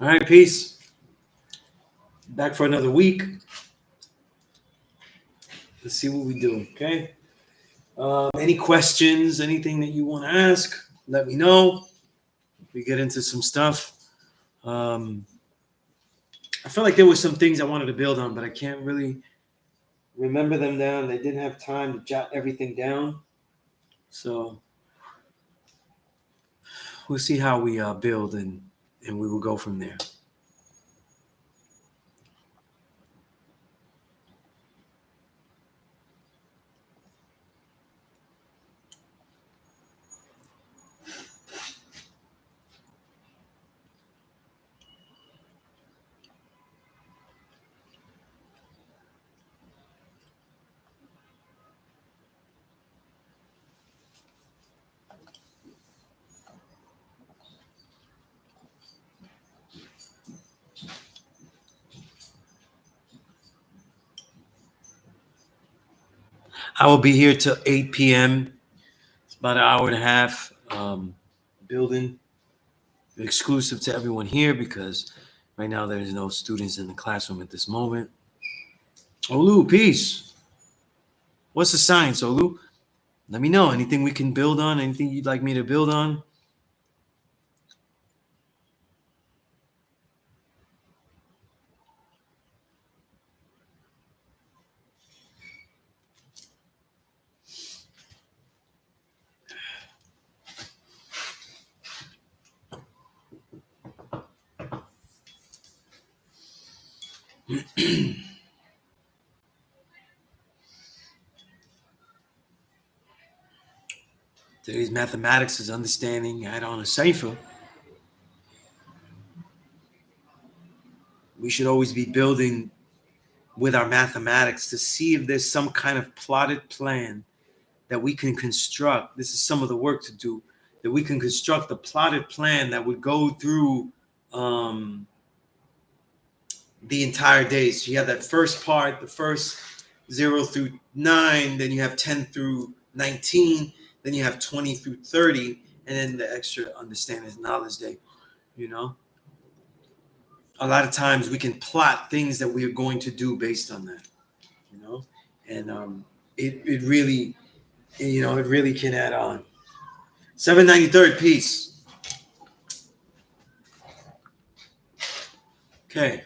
All right, peace. Back for another week. Let's see what we do. Okay. Any questions? Anything that you want to ask? Let me know. We get into some stuff. Um, I felt like there were some things I wanted to build on, but I can't really remember them down. I didn't have time to jot everything down, so we'll see how we build, and we will go from there. I will be here till 8 p.m. It's about an hour and a half. Building exclusive to everyone here because right now there's no students in the classroom at this moment. Olu, peace. What's the science, Olu? Let me know. Anything we can build on? Anything you'd like me to build on? Today's mathematics is understanding add on a cipher. We should always be building with our mathematics to see if there's some kind of plotted plan that we can construct. This is some of the work to do, that we can construct a plotted plan that would go through the entire day. So you have that first part, the first 0 through 9, then you have 10 through 19, then you have 20 through 30, and then the extra understanding is knowledge day. You know, a lot of times we can plot things that we are going to do based on that. You know, and it really, it really can add on. 793rd piece. Okay.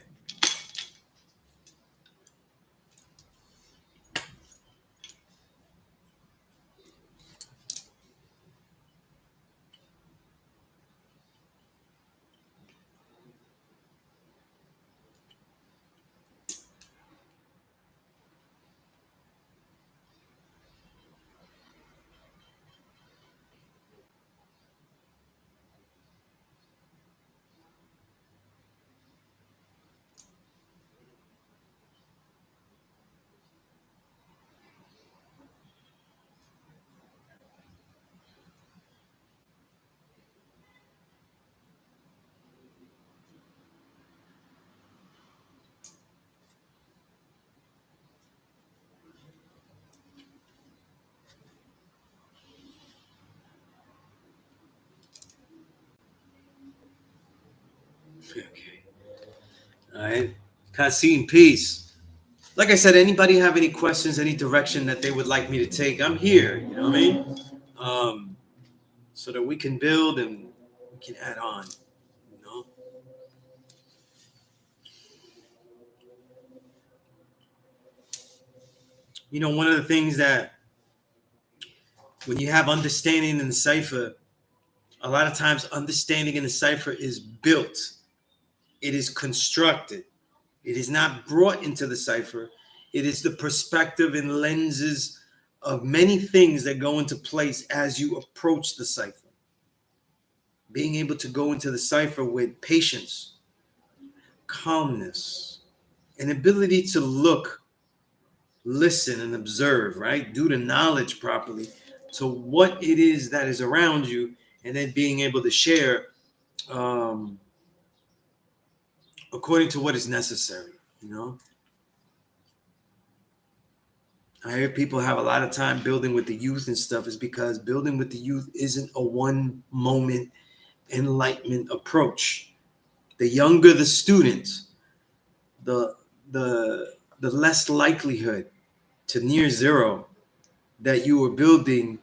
Okay. All right. Kasim, peace. Like I said, anybody have any questions, any direction that they would like me to take? I'm here. You know what I mean? Um, so that we can build and we can add on. You know, one of the things that when you have understanding in the cipher, a lot of times understanding in the cipher is built. It is constructed. It is not brought into the cipher. It is the perspective and lenses of many things that go into place as you approach the cipher. Being able to go into the cipher with patience, calmness, an ability to look, listen, and observe, right? Do the knowledge properly to what it is that is around you, and then being able to share um, according to what is necessary, you know? I hear people have a lot of time building with the youth and stuff is because building with the youth isn't a one moment enlightenment approach. The younger the student, the the less likelihood to near zero that you are building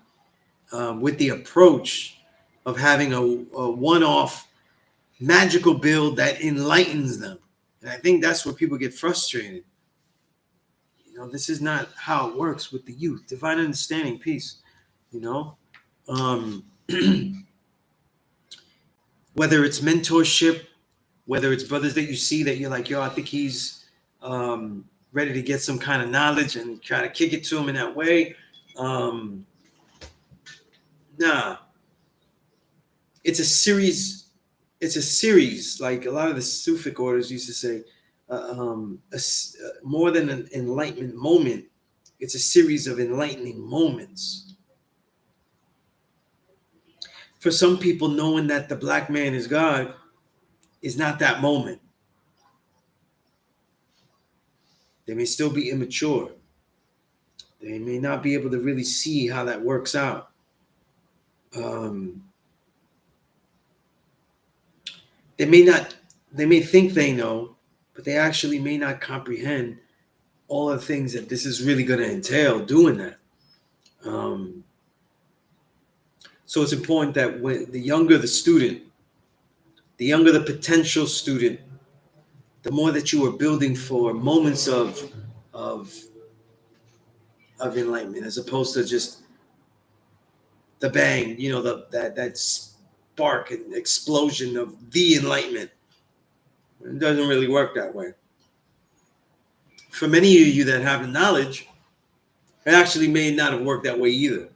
with the approach of having a one-off magical build that enlightens them. And I think that's where people get frustrated. You know, this is not how it works with the youth. Divine understanding, peace. You know, um, whether it's mentorship, whether it's brothers that you see that you're like, yo, I think he's ready to get some kind of knowledge and try to kick it to him in that way. Um, nah, it's a series. It's a series. Like a lot of the Sufic orders used to say, more than an enlightenment moment, it's a series of enlightening moments. For some people, knowing that the black man is God is not that moment. They may still be immature. They may not be able to really see how that works out. They may not. They may think they know, but they actually may not comprehend all the things that this is really going to entail doing that. So it's important that when the younger the student, the younger the potential student, the more that you are building for moments of of enlightenment, as opposed to just the bang, you know, that spark and explosion of the enlightenment. It doesn't really work that way. For many of you that have the knowledge, it actually may not have worked that way either.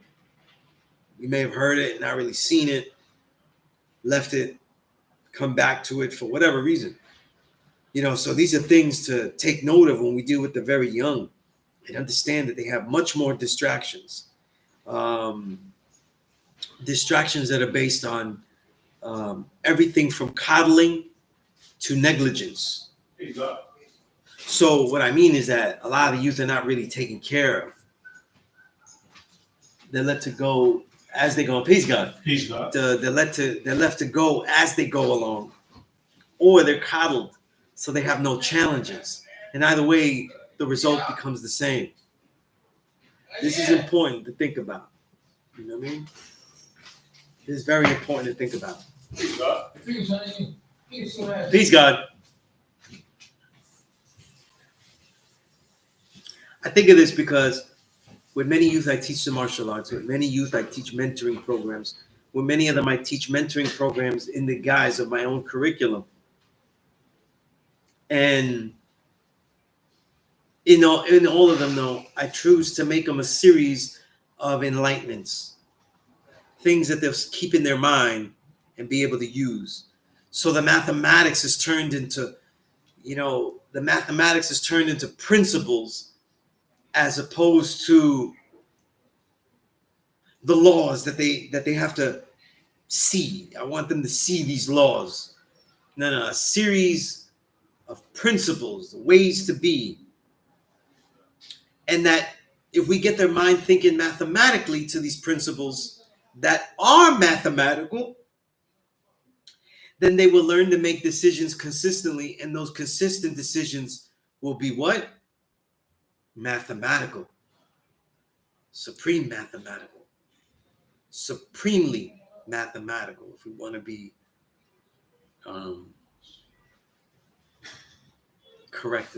You may have heard it, not really seen it, left it, come back to it for whatever reason. You know, so these are things to take note of when we deal with the very young and understand that they have much more distractions. Distractions that are based on everything from coddling to negligence. So what I mean is that a lot of the youth are not really taken care of. They're let to go as they go. Peace, God. Peace, God. They're left to go as they go along, or they're coddled, so they have no challenges. And either way, the result becomes the same. This is important to think about. You know what I mean? This is very important to think about. Peace, God. Peace, God. I think of this because with many youth, I teach the martial arts. With many youth, I teach mentoring programs. With many of them, I teach mentoring programs in the guise of my own curriculum. And in all of them, though, I choose to make them a series of enlightenments, things that they'll keep in their mind and be able to use. So the mathematics is turned into, principles as opposed to the laws that they have to see. I want them to see these laws. No, a series of principles, ways to be. And that if we get their mind thinking mathematically to these principles that are mathematical, then they will learn to make decisions consistently, and those consistent decisions will be what? Mathematical. Supreme mathematical. Supremely mathematical, if we want to be correct.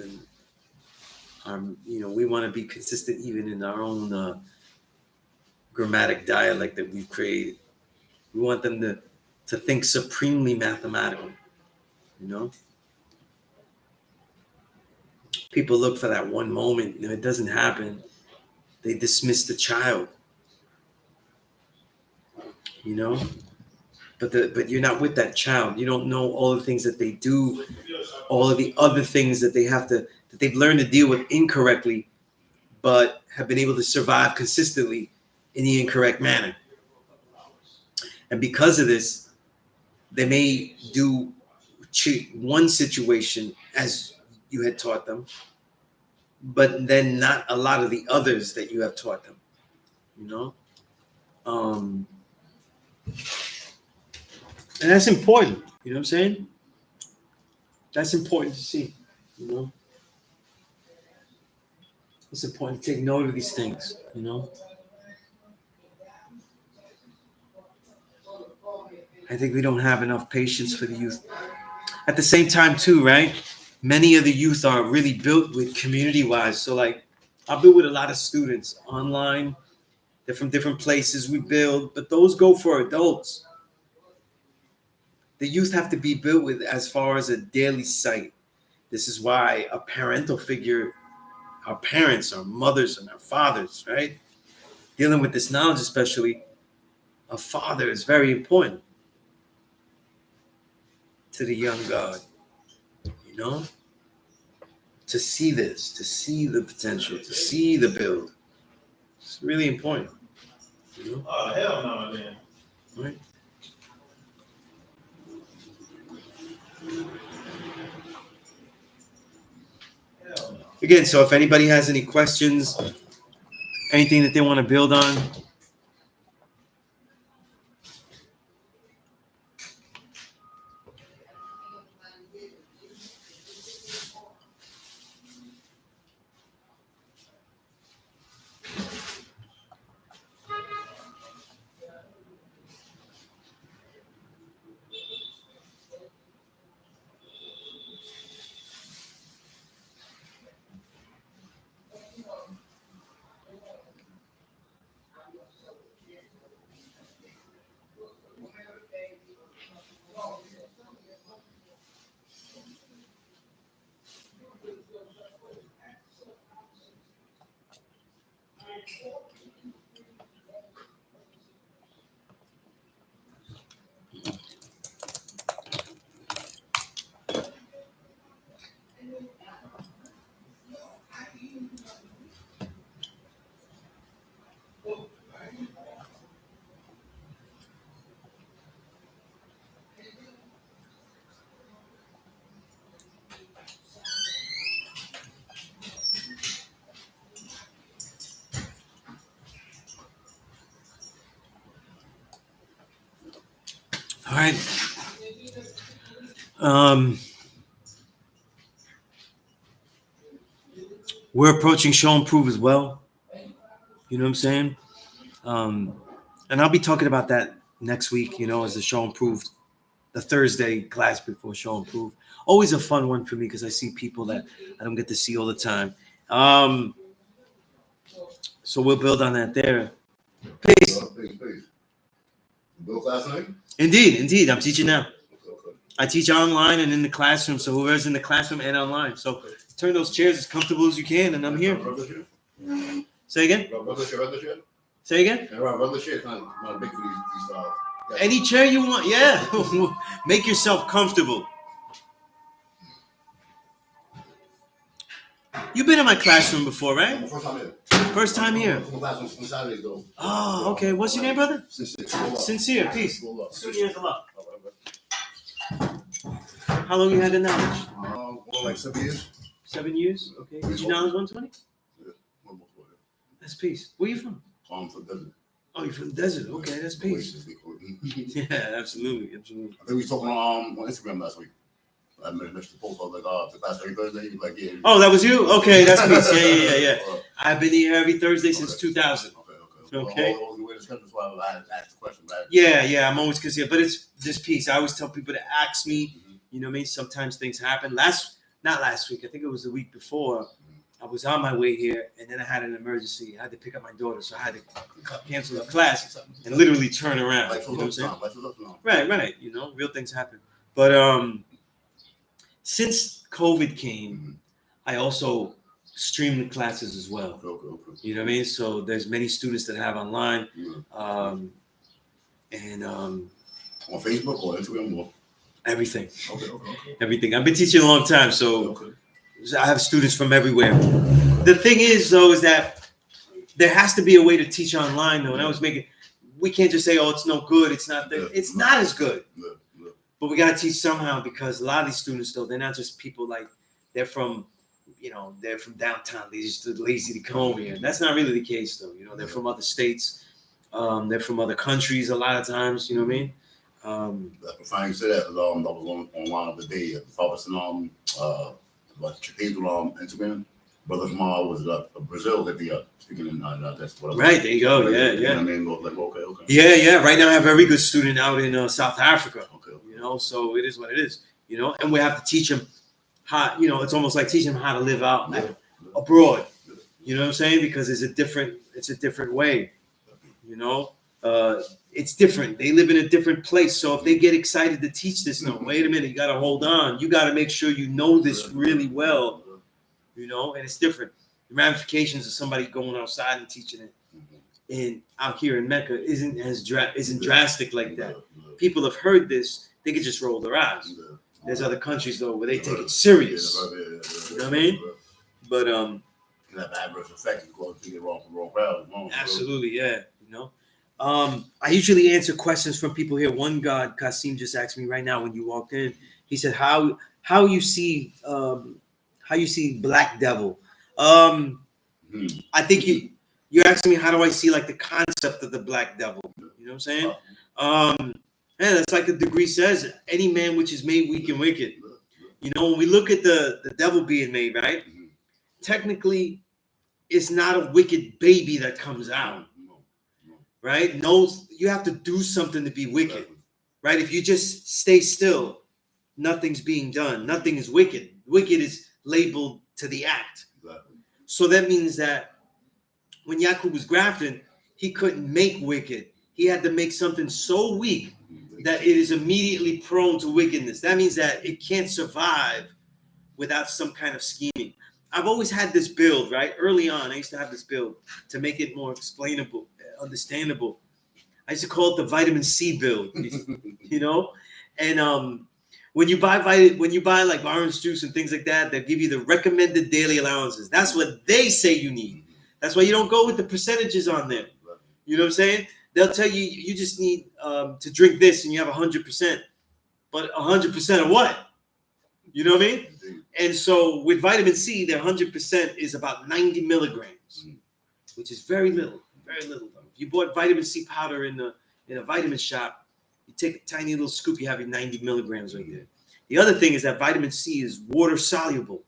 And we want to be consistent even in our own grammatic dialect that we've created. We want them to think supremely mathematical, you know? People look for that one moment, and if it doesn't happen, they dismiss the child, you know? But you're not with that child. You don't know all the things that they do, all of the other things that that they've learned to deal with incorrectly, but have been able to survive consistently in the incorrect manner. And because of this, they may treat one situation as you had taught them, but then not a lot of the others that you have taught them, you know? And that's important, you know what I'm saying? That's important to see, you know. It's important to take note of these things, you know. I think we don't have enough patience for the youth. At the same time, too, right? Many of the youth are really built with community-wise. So, like, I build with a lot of students online. They're from different places. We build, but those go for adults. The youth have to be built with as far as a daily sight. This is why a parental figure, our parents, our mothers, and our fathers, right? Dealing with this knowledge, especially a father, is very important to the young God, you know? To see this, to see the potential, to see the build. It's really important. You know? Oh, hell no, man. Right? Hell no. Again, so if anybody has any questions, anything that they want to build on, all right. Um, we're approaching show and prove as well. You know what I'm saying? And I'll be talking about that next week, you know, as the show and prove, the Thursday class before show and prove. Always a fun one for me because I see people that I don't get to see all the time. So we'll build on that there. Peace. Peace. Build class night? Indeed. I'm teaching now. Okay. I teach online and in the classroom. So whoever's in the classroom and online. So turn those chairs as comfortable as you can, and I'm here. Say again? Say again? Regular chair, not big for these Any chair you want, yeah. Make yourself comfortable. You've been in my classroom before, right? First time here. First time here. On Saturdays, though. Oh, okay. What's your name, brother? Sincere. Peace. Sunez Allah. How long you had the knowledge? Like 7 years. 7 years? Okay. Did you knowledge 120? Yeah. That's peace. Where you from? From the desert. Oh, you're from the desert. Okay, that's peace. Yeah, absolutely. I think we was talking on Instagram last week. I made the post. I was like, the class every Thursday. He was like, yeah. Oh, that was you? Okay, that's peace. Yeah. I've been here every Thursday since 2000. Okay. That's why I asked the question. Yeah. I'm always considered, but it's this piece. I always tell people to ask me. You know what I mean? Sometimes things happen. Not last week. I think it was the week before. I was on my way here, and then I had an emergency. I had to pick up my daughter, so I had to cancel the class and literally turn around. You know what I'm saying? Right. You know, real things happen. But since COVID came, I also stream the classes as well. Okay. You know what I mean? So there's many students that have online, and on Facebook or Instagram or everything. Okay. Everything. I've been teaching a long time, so I have students from everywhere. The thing is, though, is that there has to be a way to teach online, though. And we can't just say, oh, it's no good. It's not as good. Yeah. But we got to teach somehow, because a lot of these students, though, they're not just people like, they're from downtown. They're just lazy to come over here. That's not really the case, though. You know, they're from other states. They're from other countries a lot of times, you know what I mean? If I say that, I was online the other day. If I was like Chicago Instagram, brother from was Brazil that be speaking in that's what. Right, there you go. Yeah, You know yeah. what I mean, like okay. Yeah. Right now, I have a very good student out in South Africa. Okay. You know, so it is what it is. You know, and we have to teach him how. You know, it's almost like teaching him how to live out abroad. You know what I'm saying? Because it's a different way. You know, it's different. They live in a different place. So if they get excited to teach this, no, wait a minute, you got to hold on. You got to make sure you know this really well. You know, and it's different. The ramifications of somebody going outside and teaching it, and out here in Mecca isn't drastic like that. People have heard this, they could just roll their eyes. There's other countries though where they take it serious. You know what I mean? But can have adverse effects because you get wrong from wrong crowd. Absolutely, yeah. You know, I usually answer questions from people here. One God, Kasim just asked me right now when you walked in. He said, "How you see Black Devil?" I think you're asking me how do I see like the concept of the Black Devil. You know what I'm saying? And it's like the degree says, any man which is made weak and wicked. You know, when we look at the devil being made, right? Technically, it's not a wicked baby that comes out, right? No, you have to do something to be wicked, right? If you just stay still, nothing's being done. Nothing is wicked. Wicked is labeled to the act. So that means that when Yaqub was grafting, he couldn't make wicked. He had to make something so weak that it is immediately prone to wickedness. That means that it can't survive without some kind of scheming. I've always had this build, right? Early on, I used to have this build to make it more explainable, understandable. I used to call it the vitamin C build, you know? And when you buy like orange juice and things like that, they give you the recommended daily allowances. That's what they say you need. That's why you don't go with the percentages on there. You know what I'm saying? They'll tell you you just need to drink this and you have 100%. But 100% of what? You know what I mean? And so with vitamin C, their 100% is about 90 milligrams, which is very little, very little. If you bought vitamin C powder in a vitamin shop, you take a tiny little scoop, you have your 90 milligrams right there. The other thing is that vitamin C is water soluble.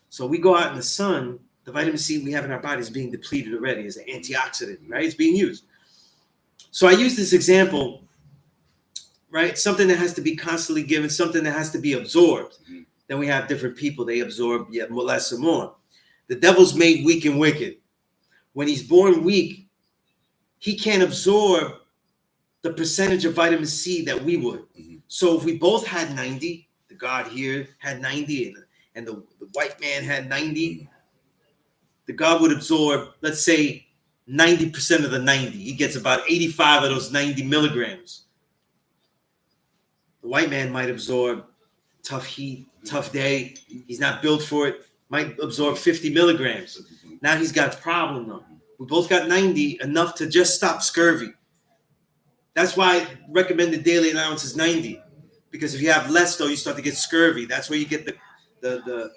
So we go out in the sun, the vitamin C we have in our body is being depleted already as an antioxidant, right? It's being used. So I use this example, right? Something that has to be constantly given, something that has to be absorbed. Then we have different people, they absorb yet more, less or more. The devil's made weak and wicked. When he's born weak, he can't absorb the percentage of vitamin C that we would. So if we both had 90, the God here had 90, and the white man had 90, the God would absorb, let's say, 90% of the 90. He gets about 85 of those 90 milligrams. The white man might absorb tough heat, tough day. He's not built for it. Might absorb 50 milligrams. Now he's got a problem though. We both got 90, enough to just stop scurvy. That's why recommended daily allowance is 90. Because if you have less though, you start to get scurvy. That's where you get the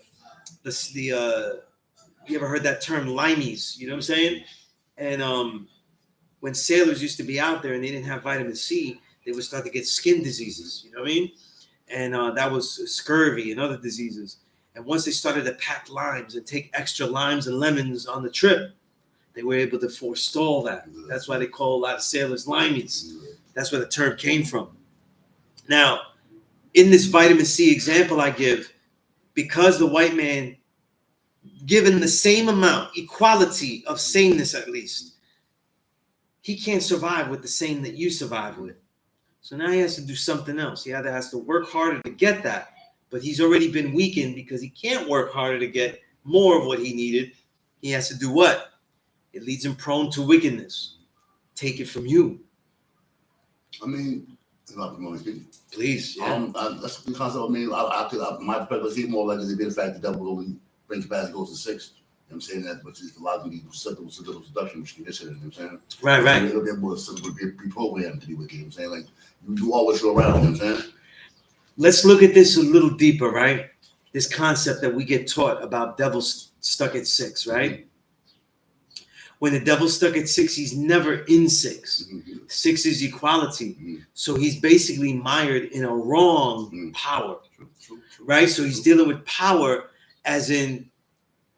you ever heard that term limeys? You know what I'm saying? And when sailors used to be out there and they didn't have vitamin C, they would start to get skin diseases. You know what I mean? And that was scurvy and other diseases. And once they started to pack limes and take extra limes and lemons on the trip, they were able to forestall that. That's why they call a lot of sailors limeys. That's where the term came from. Now, in this vitamin C example I give, because the white man, given the same amount, equality of sameness at least, he can't survive with the same that you survive with. So now he has to do something else. He either has to work harder to get that, but he's already been weakened because he can't work harder to get more of what he needed. He has to do what? It leads him prone to wickedness. Take it from you. I mean, please. Yeah. That's the concept. I mean, my perspective is more likely to be the fact that devil only brings capacity goes to 6. I'm saying that, but a lot of people simple seduction, which you consider. You know what I'm saying? Right. It'll be more simple, be programmed to be with you. I'm saying, like, you do always go around. You know what I'm saying? Let's look at this a little deeper, right? This concept that we get taught about devils stuck at 6, right? When the devil's stuck at 6, he's never in 6. Mm-hmm. 6 is equality. Mm-hmm. So he's basically mired in a wrong power, True. right? So he's dealing with power as in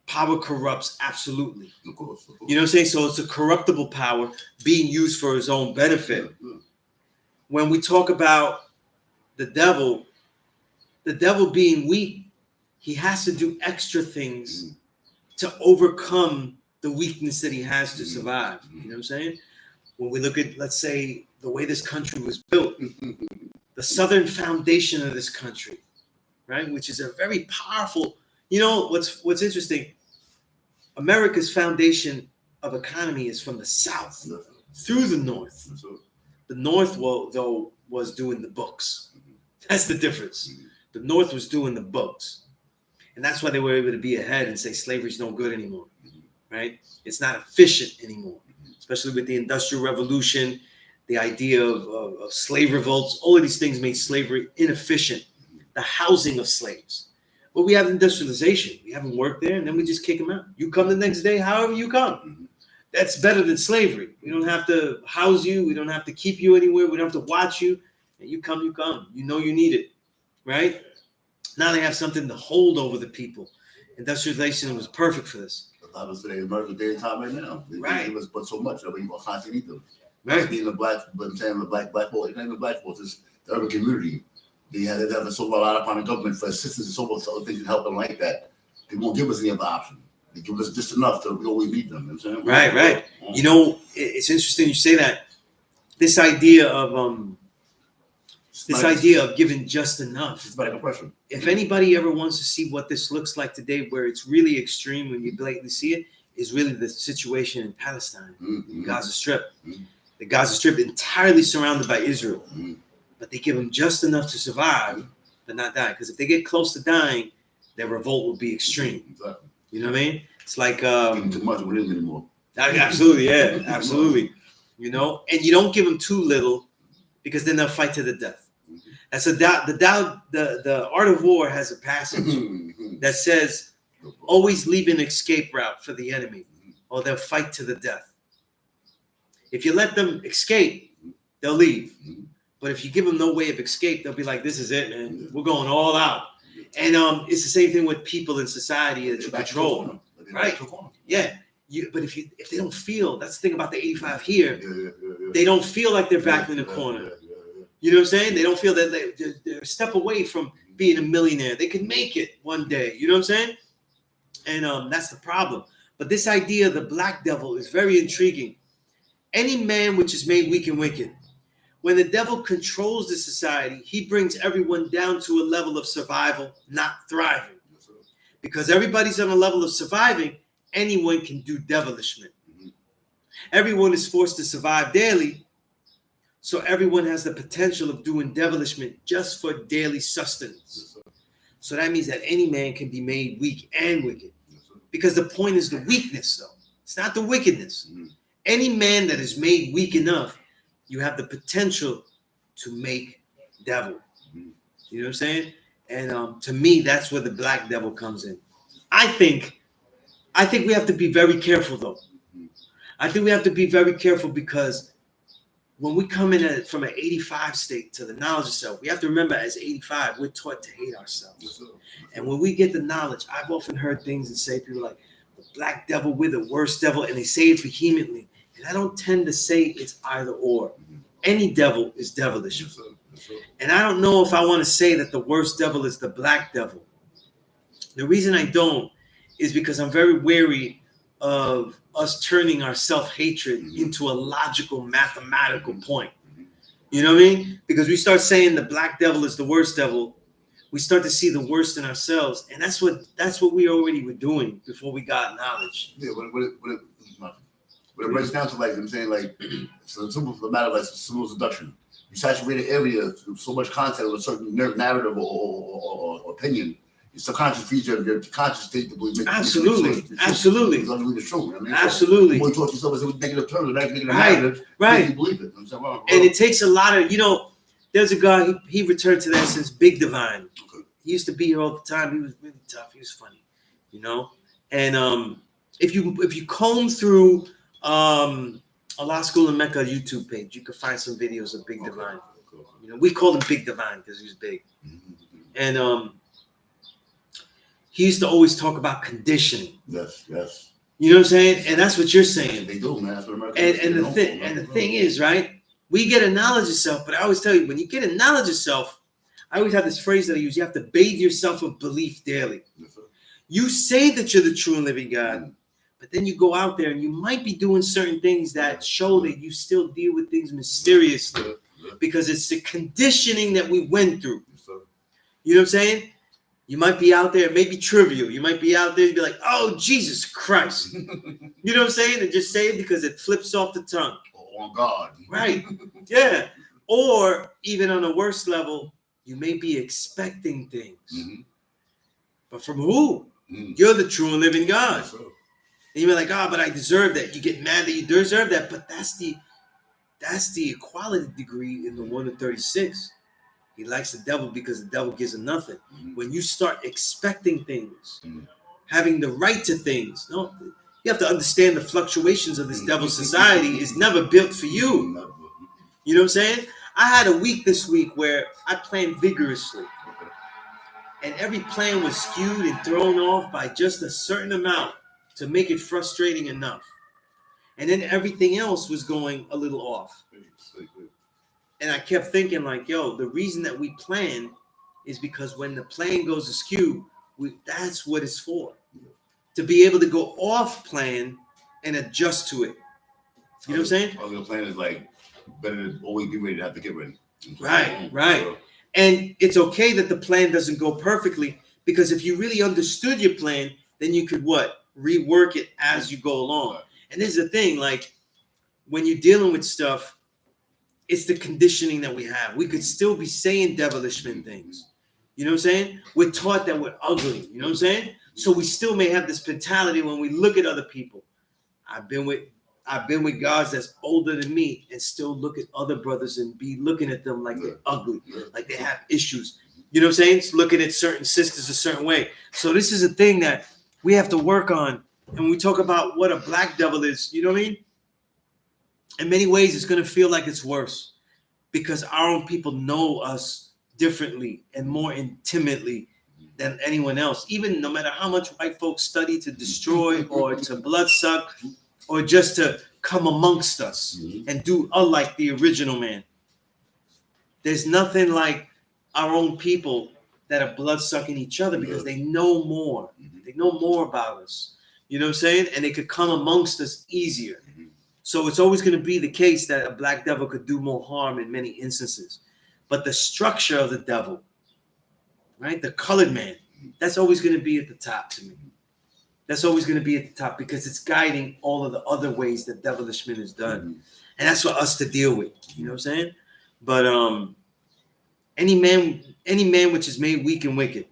power corrupts absolutely. Of course. You know what I'm saying? So it's a corruptible power being used for his own benefit. Yeah. When we talk about the devil being weak, he has to do extra things to overcome the weakness that he has to survive. You know what I'm saying? When we look at, let's say, the way this country was built, the southern foundation of this country, right, which is a very powerful, you know, what's interesting, America's foundation of economy is from the south through the north. The north, though, was doing the books. That's the difference. The north was doing the books. And that's why they were able to be ahead and say slavery's no good anymore, right? It's not efficient anymore, especially with the Industrial Revolution, the idea of slave revolts. All of these things made slavery inefficient. The housing of slaves. But we have industrialization. We have them work there, and then we just kick them out. You come the next day, however you come. That's better than slavery. We don't have to house you. We don't have to keep you anywhere. We don't have to watch you. And you come, you come. You know you need it, right? Now they have something to hold over the people. Industrialization was perfect for this. I was today, American day and time right now. They give us but so much. I mean, you constantly need them. Right. Being the black, but I'm saying the black boy, it's not even black folks, it's the urban community. They have so a lot upon the government for assistance and so much other things and help them like that. They won't give us any other option. They give us just enough to we always need them. You know what I'm saying? Right. You know, it's interesting you say that. This idea of giving just enough. It's about oppression. If anybody ever wants to see what this looks like today, where it's really extreme when you blatantly see it, is really the situation in Palestine, Gaza Strip. The Gaza Strip entirely surrounded by Israel, but they give them just enough to survive, but not die. Because if they get close to dying, their revolt will be extreme. Exactly. You know what I mean? It's like too much with them anymore. Absolutely, yeah, absolutely. You know, and you don't give them too little, because then they'll fight to the death. That's the Art of War has a passage that says, always leave an escape route for the enemy, or they'll fight to the death. If you let them escape, they'll leave. But if you give them no way of escape, they'll be like, this is it, man. We're going all out. And it's the same thing with people in society that you control. Right? Yeah. But if they don't feel, that's the thing about the 85 here, they don't feel like they're back in the corner. You know what I'm saying? They don't feel that they're a step away from being a millionaire. They could make it one day. You know what I'm saying? And that's the problem. But this idea of the black devil is very intriguing. Any man which is made weak and wicked, when the devil controls the society, he brings everyone down to a level of survival, not thriving. Because everybody's on a level of surviving, anyone can do devilishment. Everyone is forced to survive daily, so everyone has the potential of doing devilishment just for daily sustenance. So that means that any man can be made weak and wicked. Because the point is the weakness, though. It's not the wickedness. Any man that is made weak enough, you have the potential to make devil. You know what I'm saying? And to me, that's where the black devil comes in. I think we have to be very careful, though. I think we have to be very careful because when we come in from an 85 state to the knowledge of self, we have to remember as 85, we're taught to hate ourselves. And when we get the knowledge, I've often heard things that say people like, the black devil, we're the worst devil, and they say it vehemently. And I don't tend to say it's either or. Any devil is devilish. And I don't know if I want to say that the worst devil is the black devil. The reason I don't is because I'm very wary of us turning our self-hatred into a logical, mathematical point. You know what I mean? Because we start saying the black devil is the worst devil, we start to see the worst in ourselves, and that's what we already were doing before we got knowledge. Yeah, but it breaks down to, like I'm saying, like so simple for the matter, like simple seduction. You saturate an area with so much content with a certain narrative or opinion. Your subconscious feeds your conscious state to believe. Absolutely. It's absolutely the truth. I mean, Absolutely. So, you talk to yourself in negative terms, negative narrative, right? You believe it. And it takes a lot of, there's a guy, he returned to that since Big Divine. Okay. He used to be here all the time. He was really tough. He was funny, And if you comb through Allah School in Mecca YouTube page. You can find some videos of Big Divine. You know, we call him Big Divine because he was big. And he used to always talk about conditioning. Yes, yes. You know what I'm saying? And that's what you're saying. They do, man. That's what Americans And the thing is, right? We get a knowledge of self, but I always tell you, when you get a knowledge of self, I always have this phrase that I use: you have to bathe yourself with belief daily. Yes, sir. You say that you're the true and living God, but then you go out there and you might be doing certain things that show that you still deal with things mysteriously because it's the conditioning that we went through. Yes, sir. You know what I'm saying? You might be out there, it may be trivial. You might be out there and be like, oh, Jesus Christ. You know what I'm saying? And just say it because it flips off the tongue. Oh, God. Right. Yeah. Or even on a worse level, you may be expecting things. Mm-hmm. But from who? Mm-hmm. You're the true and living God. Yes, sir. And you're like, oh, but I deserve that. You get mad that you deserve that. But that's the equality degree in the 1 to 36. He likes the devil because the devil gives him nothing. Mm-hmm. When you start expecting things, Mm-hmm. having the right to things, no, you have to understand the fluctuations of this devil society is never built for you. You know what I'm saying? I had a week this week where I planned vigorously. And every plan was skewed and thrown off by just a certain amount to make it frustrating enough. And then everything else was going a little off. And I kept thinking like, yo, the reason that we plan is because when the plan goes askew, that's what it's for. To be able to go off plan and adjust to it. You know what I'm saying? Oh, the plan is like better to always be ready to have to get ready. Right. And it's okay that the plan doesn't go perfectly, because if you really understood your plan, then you could what? Rework it as you go along. And this is the thing, like when you're dealing with stuff, it's the conditioning that we have. We could still be saying devilish things. You know what I'm saying? We're taught that we're ugly. You know what I'm saying? So we still may have this mentality when we look at other people. I've been with guys that's older than me and still look at other brothers and be looking at them like they're ugly, like they have issues. You know what I'm saying? It's looking at certain sisters a certain way. So this is a thing that we have to work on. And when we talk about what a black devil is, you know what I mean? In many ways, it's going to feel like it's worse because our own people know us differently and more intimately than anyone else. Even no matter how much white folks study to destroy or to bloodsuck or just to come amongst us and do unlike the original man. There's nothing like our own people that are bloodsucking each other because they know more. They know more about us. You know what I'm saying? And they could come amongst us easier. So it's always going to be the case that a black devil could do more harm in many instances. But the structure of the devil, right? The colored man, that's always going to be at the top to me. That's always going to be at the top because it's guiding all of the other ways that devilishment is done. And that's for us to deal with. You know what I'm saying? But any man which is made weak and wicked.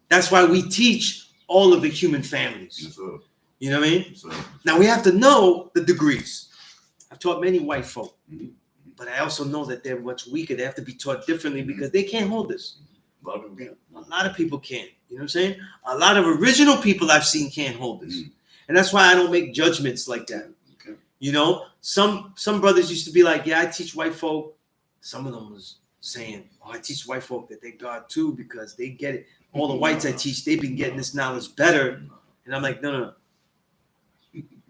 That's why we teach all of the human families. Yes, sir. You know what I mean? Yes, sir. Now we have to know the degrees. I've taught many white folk, but I also know that they're much weaker. They have to be taught differently because they can't hold this. A lot of people can't. A lot of people can't. You know what I'm saying? A lot of original people I've seen can't hold this. And that's why I don't make judgments like that. Okay. You know, some brothers used to be like, yeah, I teach white folk. Some of them was saying, oh, I teach white folk that they God too because they get it. All the whites I teach, they've been getting this knowledge better. And I'm like, no.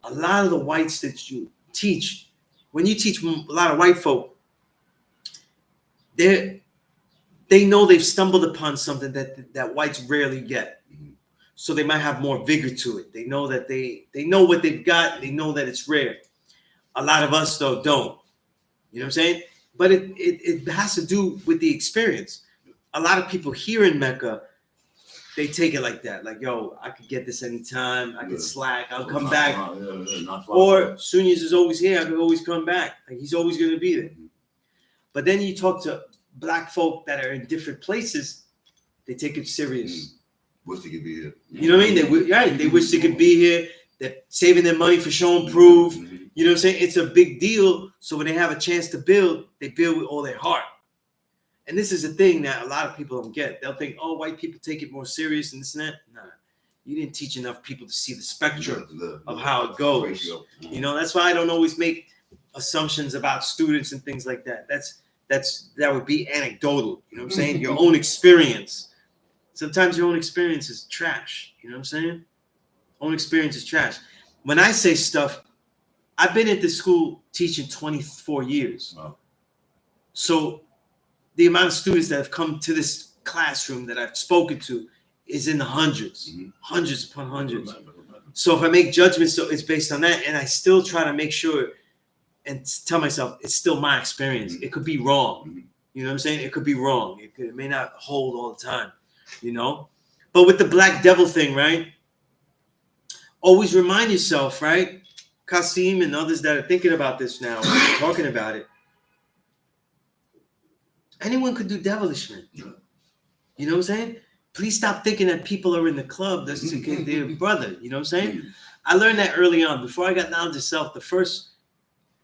A lot of the whites that you teach, when you teach a lot of white folk, they know they've stumbled upon something that whites rarely get. So they might have more vigor to it. They know that they know what they've got. They know that it's rare. A lot of us, though, don't. You know what I'm saying? But it has to do with the experience. A lot of people here in Mecca, they take it like that. Like, yo, I could get this anytime. I could slack. I'll come back. Or Sunez is always here. I could always come back. Like, he's always going to be there. But then you talk to black folk that are in different places, they take it serious. Wish they could be here. You know what I mean? They wish they could be here. They're saving their money for show and prove. You know what I'm saying? It's a big deal. So when they have a chance to build, they build with all their heart. And this is a thing that a lot of people don't get. They'll think, oh, white people take it more serious and this and that. Nah. You didn't teach enough people to see the spectrum The of how it goes. ratio. You know, that's why I don't always make assumptions about students and things like that. That would be anecdotal. You know what I'm saying? Your own experience. Sometimes your own experience is trash. You know what I'm saying? Own experience is trash. When I say stuff, I've been at this school teaching 24 years. Wow. So the amount of students that have come to this classroom that I've spoken to is in the hundreds, hundreds upon hundreds. So if I make judgments, so it's based on that, and I still try to make sure and tell myself it's still my experience. It could be wrong. You know what I'm saying? It could be wrong. It may not hold all the time, you know? But with the Black Devil thing, right? Always remind yourself, right? Kasim and others that are thinking about this now, talking about it. Anyone could do devilishment. You know what I'm saying? Please stop thinking that people are in the club that's to get their brother. You know what I'm saying? I learned that early on. Before I got knowledge of self,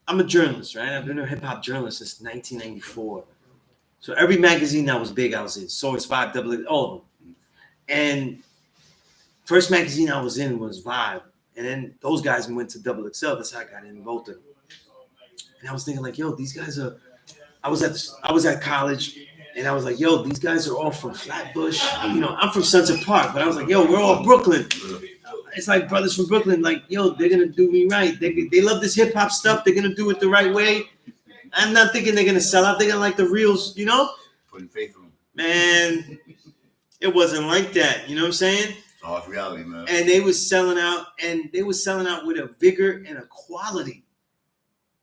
I'm a journalist, right? I've been a hip-hop journalist since 1994. So every magazine that was big, I was in. Source, Vibe, Double, all of them. And first magazine I was in was Vibe. And then those guys went to Double XL. That's how I got in both of them. And I was thinking like, yo, these guys are, I was at college and I was like, yo, these guys are all from Flatbush. You know, I'm from Sunset Park, but I was like, yo, we're all Brooklyn. It's like brothers from Brooklyn, like, yo, they're going to do me right. They love this hip hop stuff. They're going to do it the right way. I'm not thinking they're going to sell out. They're going to like the reals, you know? Putting faith in them. Man, it wasn't like that. You know what I'm saying? It's a harsh reality, man. And they was selling out, and they was selling out with a vigor and a quality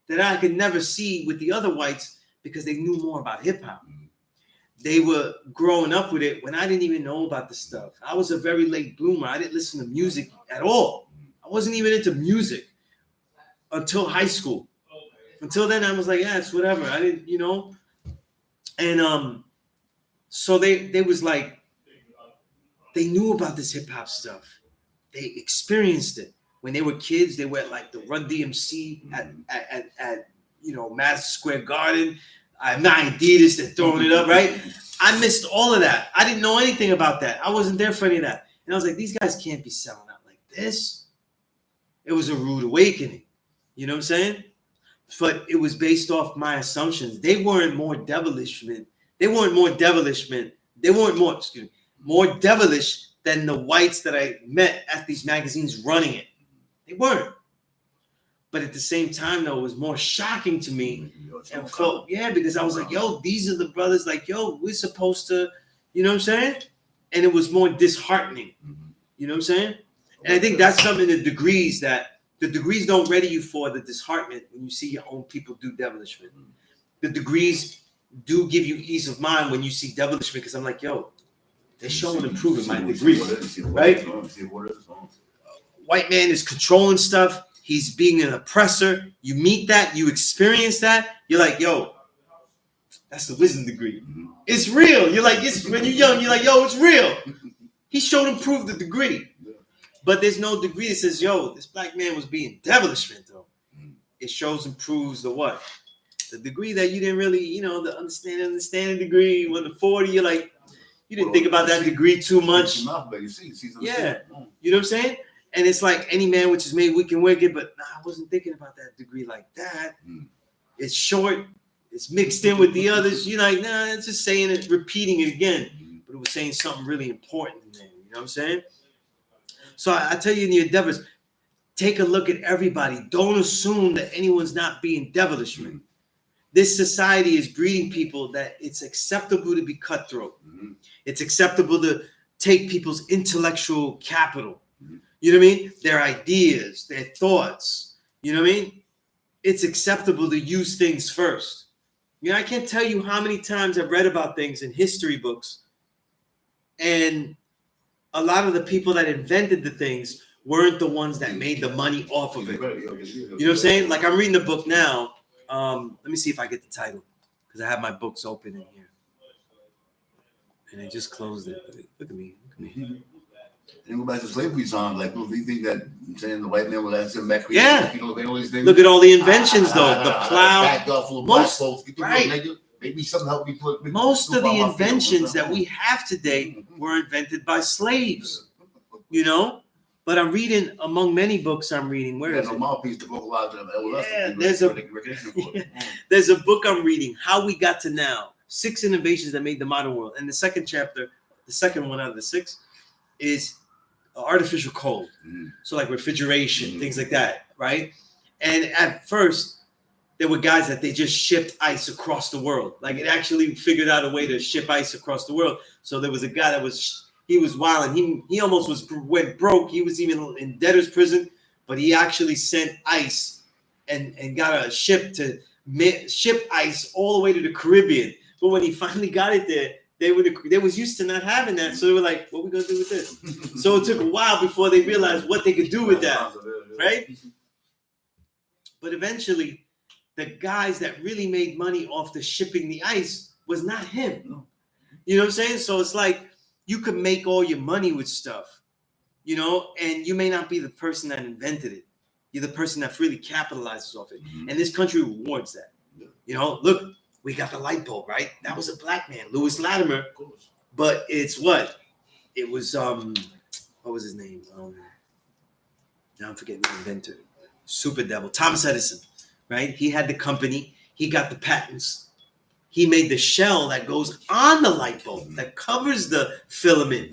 that I could never see with the other whites because they knew more about hip hop. They were growing up with it when I didn't even know about the stuff. I was a very late bloomer. I didn't listen to music at all. I wasn't even into music until high school. Until then, I was like, yeah, it's whatever. I didn't, you know. And so they was like, they knew about this hip hop stuff. They experienced it when they were kids. They were at like the Run DMC at you know, Madison Square Garden. I'm not Adidas, they're throwing it up, right? I missed all of that. I didn't know anything about that. I wasn't there for any of that. And I was like, these guys can't be selling out like this. It was a rude awakening. You know what I'm saying? But it was based off my assumptions. They weren't more devilishment. They weren't more devilishment. They weren't more, excuse me, more devilish than the whites that I met at these magazines running it. They weren't. But at the same time, though, it was more shocking to me. And felt, yeah, because I was like, yo, these are the brothers, like, yo, we're supposed to, you know what I'm saying? And it was more disheartening. You know what I'm saying? And I think that's something, the degrees don't ready you for the disheartenment when you see your own people do devilishment. The degrees do give you ease of mind when you see devilishment, because I'm like, yo, they're showing improving my degree, right? White man is controlling stuff. He's being an oppressor. You meet that, you experience that. You're like, yo, that's the wisdom degree. It's real. You're like, when you're young, you're like, yo, it's real. He showed and proved the degree. But there's no degree that says, yo, this black man was being devilishment, though. It shows and proves the what? The degree that you didn't really, you know, the understanding degree. When the 40, you're like, you didn't think about that degree too much. Yeah. You know what I'm saying? And it's like any man which is made weak and wicked, but nah, I wasn't thinking about that degree like that. It's short. It's mixed in with the others. You're like, nah, it's just saying it, repeating it again. But it was saying something really important in there. You know what I'm saying? So I tell you in your endeavors, take a look at everybody. Don't assume that anyone's not being devilish. This society is breeding people that it's acceptable to be cutthroat. It's acceptable to take people's intellectual capital. You know what I mean? Their ideas, their thoughts. You know what I mean? It's acceptable to use things first. You know, I can't tell you how many times I've read about things in history books, and a lot of the people that invented the things weren't the ones that made the money off of it. You know what I'm saying? Like, I'm reading the book now. Let me see if I get the title, because I have my books open in here. And I just closed it. Look at me. And go back to slavery time, like, do you think that saying the white man will have some back? Yeah. You know, they always think. Look at all the inventions, though. The plow. Back up full of black folks. Right. Maybe something help me put. Most of the inventions that we have today were invented by slaves. you know. But I'm reading, among many books I'm reading. Where is no it? mouthpiece to vocalize them. Yeah, there's a book I'm reading, How We Got to Now: 6 Innovations That Made the Modern World. And the second chapter, the second one out of the 6, is artificial cold. So like refrigeration, things like that, right? And at first, there were guys that they just shipped ice across the world. Like it actually figured out a way to ship ice across the world. So there was a guy that he was wild, and he almost went broke. He was even in debtor's prison, but he actually sent ice and got a ship to ship ice all the way to the Caribbean. But when he finally got it there, they was used to not having that, so they were like, "What are we gonna do with this?" So it took a while before they realized what they could do with that, right? But eventually, the guys that really made money off the shipping the ice was not him. You know what I'm saying? So it's like you could make all your money with stuff, you know, and you may not be the person that invented it. You're the person that really capitalizes off it. And this country rewards that. You know, look, we got the light bulb, right? That was a black man, Lewis Latimer. But it's what? It was what was his name? Now I'm forgetting the inventor. Super devil. Thomas Edison, right? He had the company. He got the patents. He made the shell that goes on the light bulb, that covers the filament.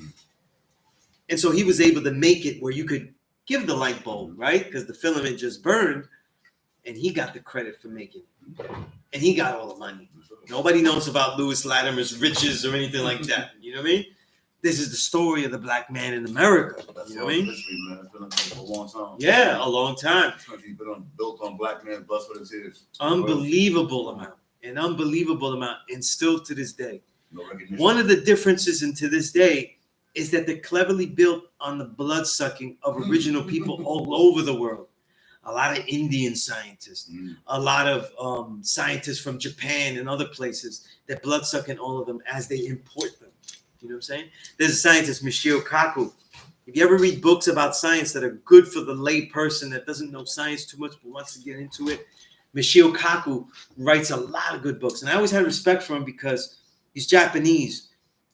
And so he was able to make it where you could give the light bulb, right? Because the filament just burned, and he got the credit for making it. And he got all the money. Nobody knows about Lewis Latimer's riches or anything like that. You know what I mean? This is the story of the black man in America. You know what I mean? History, man. It's been like for a long time. Yeah, a long time. This country's been built on black man's blood, sweat, and tears. Unbelievable amount. An unbelievable amount. And still to this day. No recognition. One of the differences into this day is that they're cleverly built on the blood sucking of original people all over the world. A lot of Indian scientists, a lot of scientists from Japan and other places that blood sucking all of them as they import them. You know what I'm saying? There's a scientist, Michio Kaku. If you ever read books about science that are good for the lay person that doesn't know science too much but wants to get into it, Michio Kaku writes a lot of good books. And I always had respect for him because he's Japanese.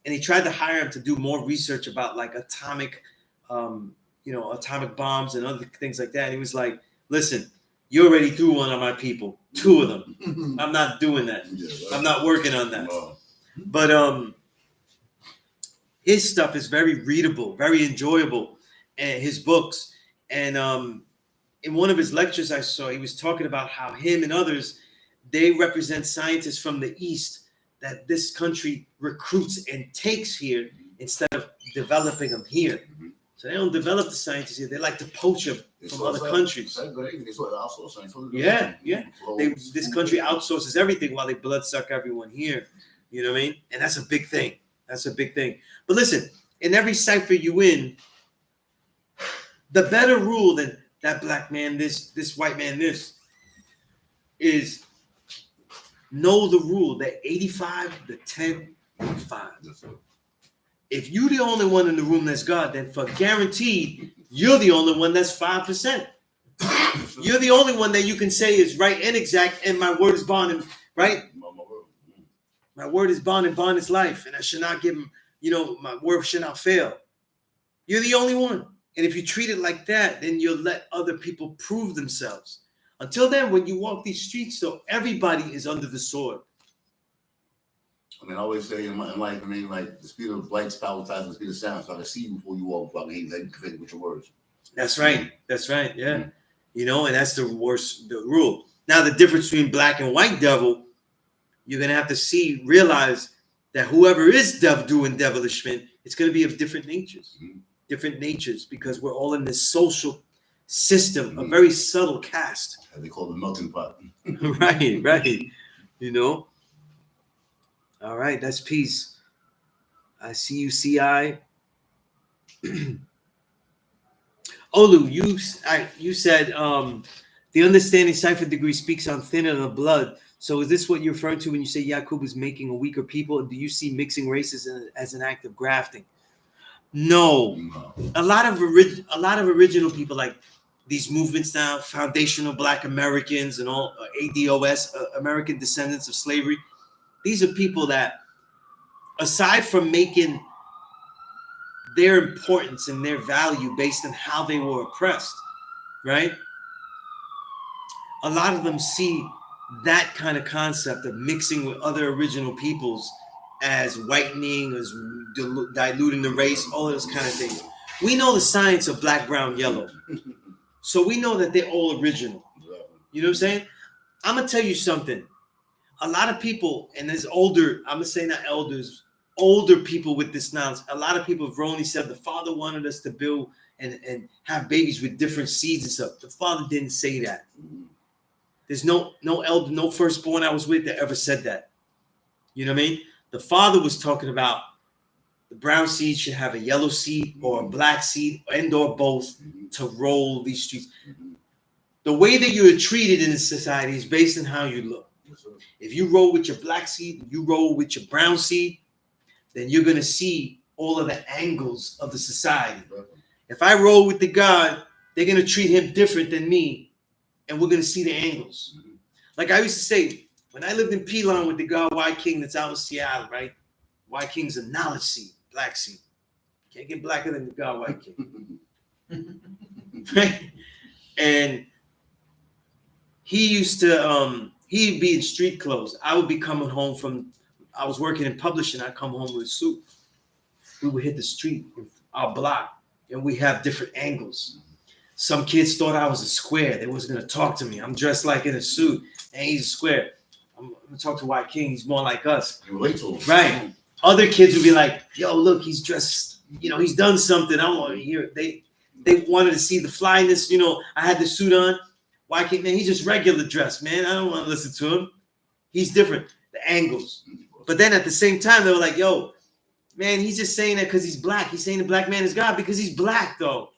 And he tried to hire him to do more research about like atomic bombs and other things like that. And he was like, listen, you already threw one on my people, 2 of them. I'm not doing that. I'm not working on that. But his stuff is very readable, very enjoyable, and his books. And in one of his lectures I saw, he was talking about how him and others, they represent scientists from the East that this country recruits and takes here instead of developing them here. So they don't develop the scientists here. They like to poach them from other countries. Yeah. This country outsources everything while they blood suck everyone here. You know what I mean? And that's a big thing. That's a big thing. But listen, in every cipher you in, the better rule than that black man this white man this is know the rule that 85 to 10 5. If you're the only one in the room that's God, then for guaranteed, you're the only one that's 5%. You're the only one that you can say is right and exact, and my word is bond, and right? My word is bond, and bond is life, and I should not give him, my word should not fail. You're the only one. And if you treat it like that, then you'll let other people prove themselves. Until then, when you walk these streets, though, everybody is under the sword. I always say in life, like the speed of light travels faster than the speed of sound. So I can see you before you walk, before I can hear you with your words. That's right. That's right. Yeah. And that's the rule. Now, the difference between black and white devil, you're going to have to realize that whoever is doing devilishment, it's going to be of different natures. Different natures, because we're all in this social system, a very subtle caste. As they call the melting pot. Right. All right, that's peace. I see you, CI. Olu, you said the understanding cipher degree speaks on thinner the blood. So is this what you're referring to when you say Yakub is making a weaker people? Do you see mixing races as an act of grafting? No. A lot of original people, like these movements now, foundational Black Americans and all, ADOS, American Descendants of Slavery. These are people that, aside from making their importance and their value based on how they were oppressed, right? A lot of them see that kind of concept of mixing with other original peoples as whitening, as diluting the race, all of those kind of things. We know the science of black, brown, yellow. So we know that they're all original. You know what I'm saying? I'm going to tell you something. A lot of people, and there's older, I'm going to say not elders, older people with this knowledge, a lot of people have wrongly said the Father wanted us to build and have babies with different seeds and stuff. The Father didn't say that. There's no elder, no firstborn I was with that ever said that. You know what I mean? The Father was talking about the brown seed should have a yellow seed or a black seed and or both to roll these streets. The way that you are treated in this society is based on how you look. If you roll with your black seed, you roll with your brown seed, then you're going to see all of the angles of the society. If I roll with the God, they're going to treat him different than me, and we're going to see the angles. Like I used to say, when I lived in P.E.A.C.E with the God Y King that's out in Seattle, right? Y King's a knowledge seed, black seed. Can't get blacker than the God Y King. Right? And he used to, he'd be in street clothes. I would be coming home I was working in publishing. I'd come home with a suit. We would hit the street, our block, and we have different angles. Some kids thought I was a square. They wasn't going to talk to me. I'm dressed like in a suit, and he's a square. I'm going to talk to Y King. He's more like us. You relate to him. Right. Other kids would be like, yo, look, he's dressed, he's done something. I want to hear. They wanted to see the flyness. I had the suit on. Y King, man, he's just regular dress, man. I don't want to listen to him. He's different. The angles. But then at the same time, they were like, yo, man, he's just saying that because he's black. He's saying the black man is God because he's black, though.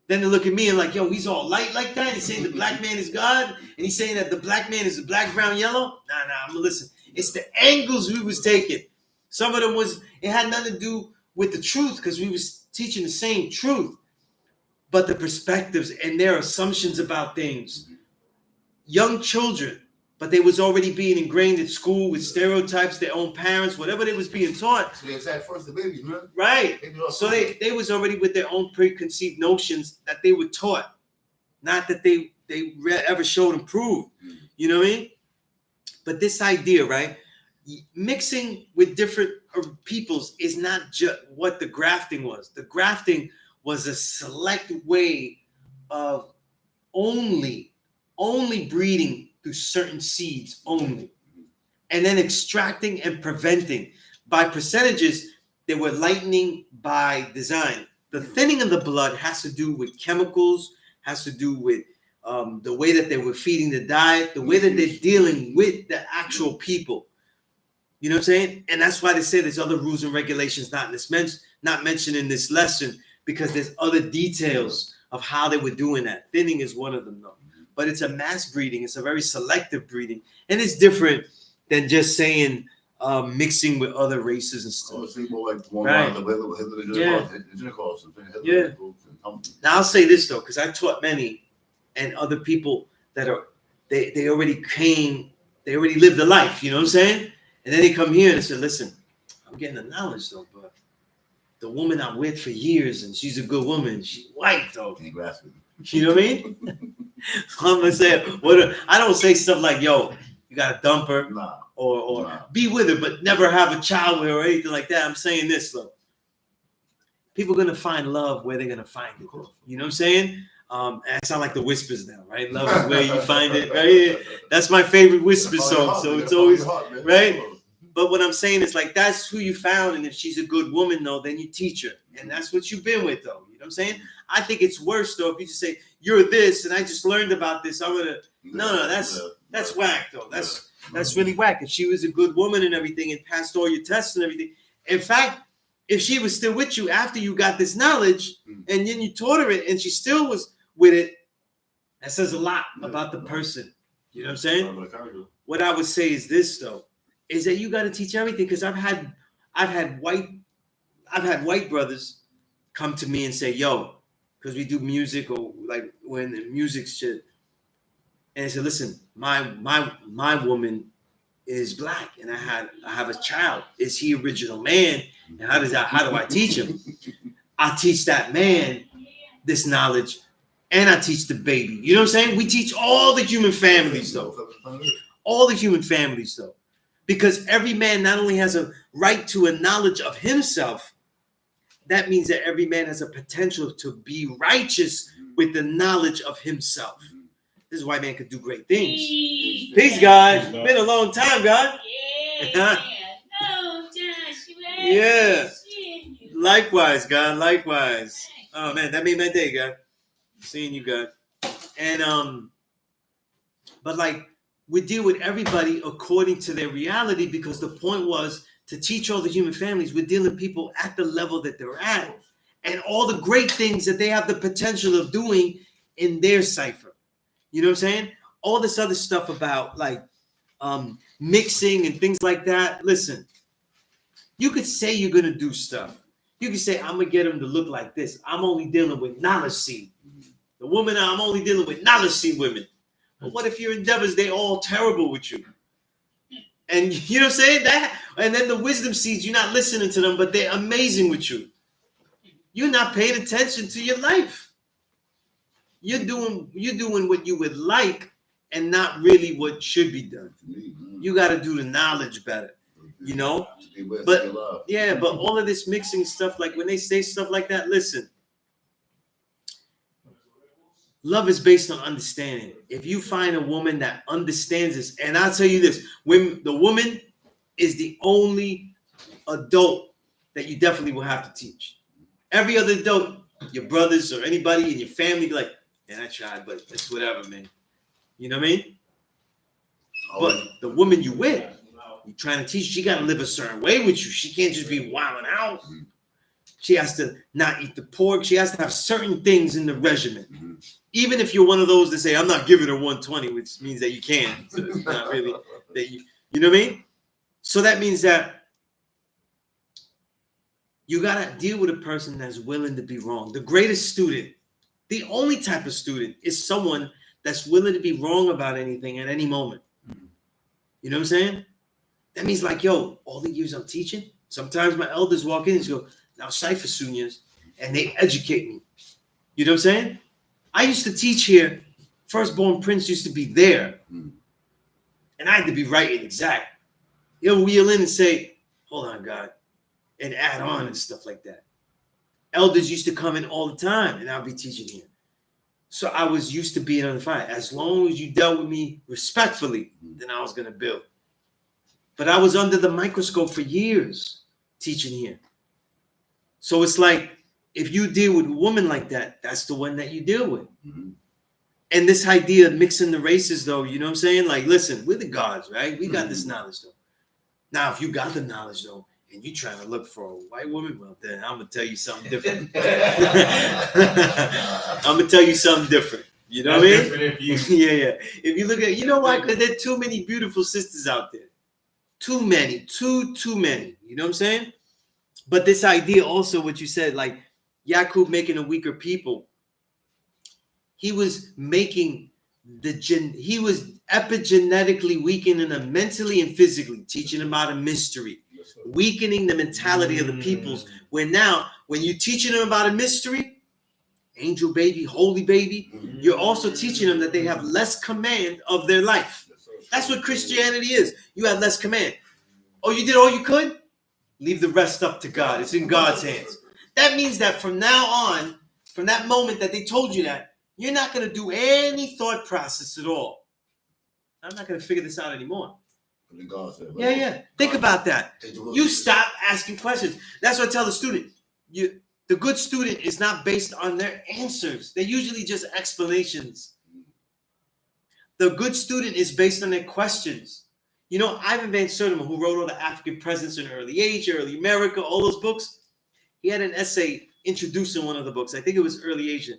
Then they look at me and like, yo, he's all light like that. He's saying the black man is God. And he's saying that the black man is the black, brown, yellow. Nah, I'm going to listen. It's the angles we was taking. Some of them it had nothing to do with the truth because we was teaching the same truth. But the perspectives and their assumptions about things. Young children, but they was already being ingrained at school with stereotypes, their own parents, whatever they was being taught. So they said first the babies, man. Right. So they was already with their own preconceived notions that they were taught. Not that they ever showed and proved. You know what I mean? But this idea, right? Mixing with different peoples is not just what the grafting was. The grafting was a select way of only breeding through certain seeds only, and then extracting and preventing. By percentages, they were lightening by design. The thinning of the blood has to do with chemicals, has to do with the way that they were feeding the diet, the way that they're dealing with the actual people. You know what I'm saying? And that's why they say there's other rules and regulations not mentioned in this lesson, because there's other details of how they were doing that. Thinning is one of them, though. But it's a mass breeding. It's a very selective breeding. And it's different than just saying mixing with other races and stuff. Right. Yeah. Now I'll say this, though, because I taught many and other people that they already lived the life, you know what I'm saying? And then they come here and say, listen, I'm getting the knowledge, though, but the woman I'm with for years, and she's a good woman. She's white, though. Can't grasp it. You know what I mean? I'm gonna say I don't say stuff like, yo, you gotta dump her, or be with her, but never have a child with her or anything like that. I'm saying this, though. People are gonna find love where they're gonna find it. You know what I'm saying? And I sound like the Whispers now, right? Love is where you find it, right? That's my favorite Whisper song. So it's always right. But what I'm saying is like that's who you found, and if she's a good woman, though, then you teach her, and that's what you've been with, though. You know what I'm saying? I think it's worse though if you just say you're this, and I just learned about this. I'm gonna no, that's whack though. That's really whack. If she was a good woman and everything, and passed all your tests and everything, in fact, if she was still with you after you got this knowledge, and then you taught her it, and she still was with it, that says a lot about the person. You know what I'm saying? What I would say is this though. Is that you got to teach everything, because I've had white brothers come to me and say, yo, because we do music, or like when the music shit, and I said, listen, my woman is black, and I have a child. Is he original man? And how do I teach him? I teach that man this knowledge, and I teach the baby. You know what I'm saying? We teach all the human families, though. All the human families, though. Because every man not only has a right to a knowledge of himself, that means that every man has a potential to be righteous with the knowledge of himself. This is why man could do great things. Peace, God. Been a long time, God. Yeah. Yeah. Likewise, God. Likewise. Oh man, that made my day, God. Seeing you, God. And but like we deal with everybody according to their reality, because the point was to teach all the human families. We're dealing with people at the level that they're at, and all the great things that they have the potential of doing in their cipher. You know what I'm saying? All this other stuff about like mixing and things like that. Listen, you could say you're gonna do stuff. You can say, I'm gonna get them to look like this. I'm only dealing with knowledge seed. The woman, I'm only dealing with knowledge seed women. But what if your endeavors, they all terrible with you? And you know what I'm saying? That, and then the wisdom seeds, you're not listening to them, but they're amazing with you. You're not paying attention to your life. You're doing what you would like and not really what should be done. You got to do the knowledge better, you know? But yeah, but all of this mixing stuff, like when they say stuff like that, listen, love is based on understanding. If you find a woman that understands this, and I'll tell you this, when the woman is the only adult that you definitely will have to teach. Every other adult, your brothers or anybody in your family, be like, man, I tried, but it's whatever, man. You know what I mean? But the woman you with, you're trying to teach, she got to live a certain way with you. She can't just be wilding out. She has to not eat the pork. She has to have certain things in the regimen. Even if you're one of those that say, I'm not giving her 120, which means that you can. So it's not really that you know what I mean? So that means that you got to deal with a person that's willing to be wrong. The greatest student, the only type of student, is someone that's willing to be wrong about anything at any moment. You know what I'm saying? That means like, yo, all the years I'm teaching, sometimes my elders walk in and go, now cipher Sunez, and they educate me. You know what I'm saying? I used to teach here. Firstborn Prince used to be there. And I had to be right and exact. He'll wheel in and say, hold on, God, and add on and stuff like that. Elders used to come in all the time, and I'll be teaching here. So I was used to being on the fire. As long as you dealt with me respectfully, then I was going to build. But I was under the microscope for years teaching here. So it's like, if you deal with a woman like that, that's the one that you deal with. And this idea of mixing the races, though, you know what I'm saying? Like, listen, we're the gods, right? We got this knowledge, though. Now, if you got the knowledge, though, and you're trying to look for a white woman, well, then I'm going to tell you something different. I'm going to tell you something different. You know what I mean? Yeah. If you look at, you know why? Because there are too many beautiful sisters out there. Too many. Too many. You know what I'm saying? But this idea also, what you said, like Yakub making a weaker people, he was making he was epigenetically weakening them mentally and physically, teaching them about a mystery, weakening the mentality of the peoples. Where now, when you're teaching them about a mystery, angel baby, holy baby, you're also teaching them that they have less command of their life. That's what Christianity is. You have less command. Oh, you did all you could? Leave the rest up to God. It's in God's hands. That means that from now on, from that moment that they told you that, you're not going to do any thought process at all. I'm not going to figure this out anymore. Yeah. Think about that. You stop asking questions. That's what I tell the student. The good student is not based on their answers. They're usually just explanations. The good student is based on their questions. You know, Ivan Van Sertima, who wrote all the African presence in early Asia, early America, all those books, he had an essay introducing one of the books. I think it was Early Asia.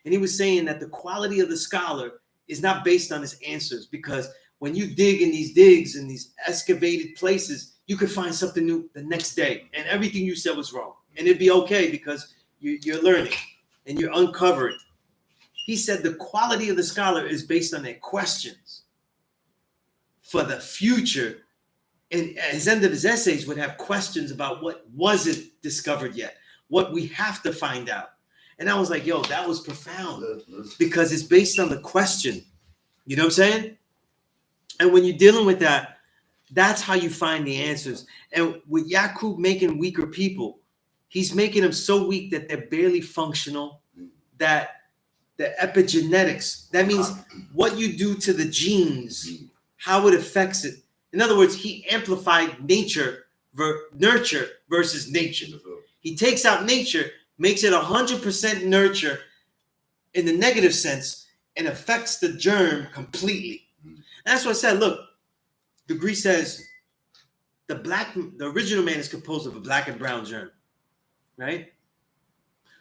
And he was saying that the quality of the scholar is not based on his answers, because when you dig in these digs in these excavated places, you could find something new the next day, and everything you said was wrong. And it'd be okay because you're learning and you're uncovering. He said the quality of the scholar is based on their questions. for the future. And at his end of his essays would have questions about what wasn't discovered yet, what we have to find out. And I was like, yo, that was profound because it's based on the question. You know what I'm saying? And when you're dealing with that, that's how you find the answers. And with Yakub making weaker people, he's making them so weak that they're barely functional, that the epigenetics, that means what you do to the genes, how it affects it. In other words, he amplified nurture versus nature. He takes out nature, makes it 100% nurture in the negative sense, and affects the germ completely. That's what I said. Look, Degree says the original man is composed of a black and brown germ, right?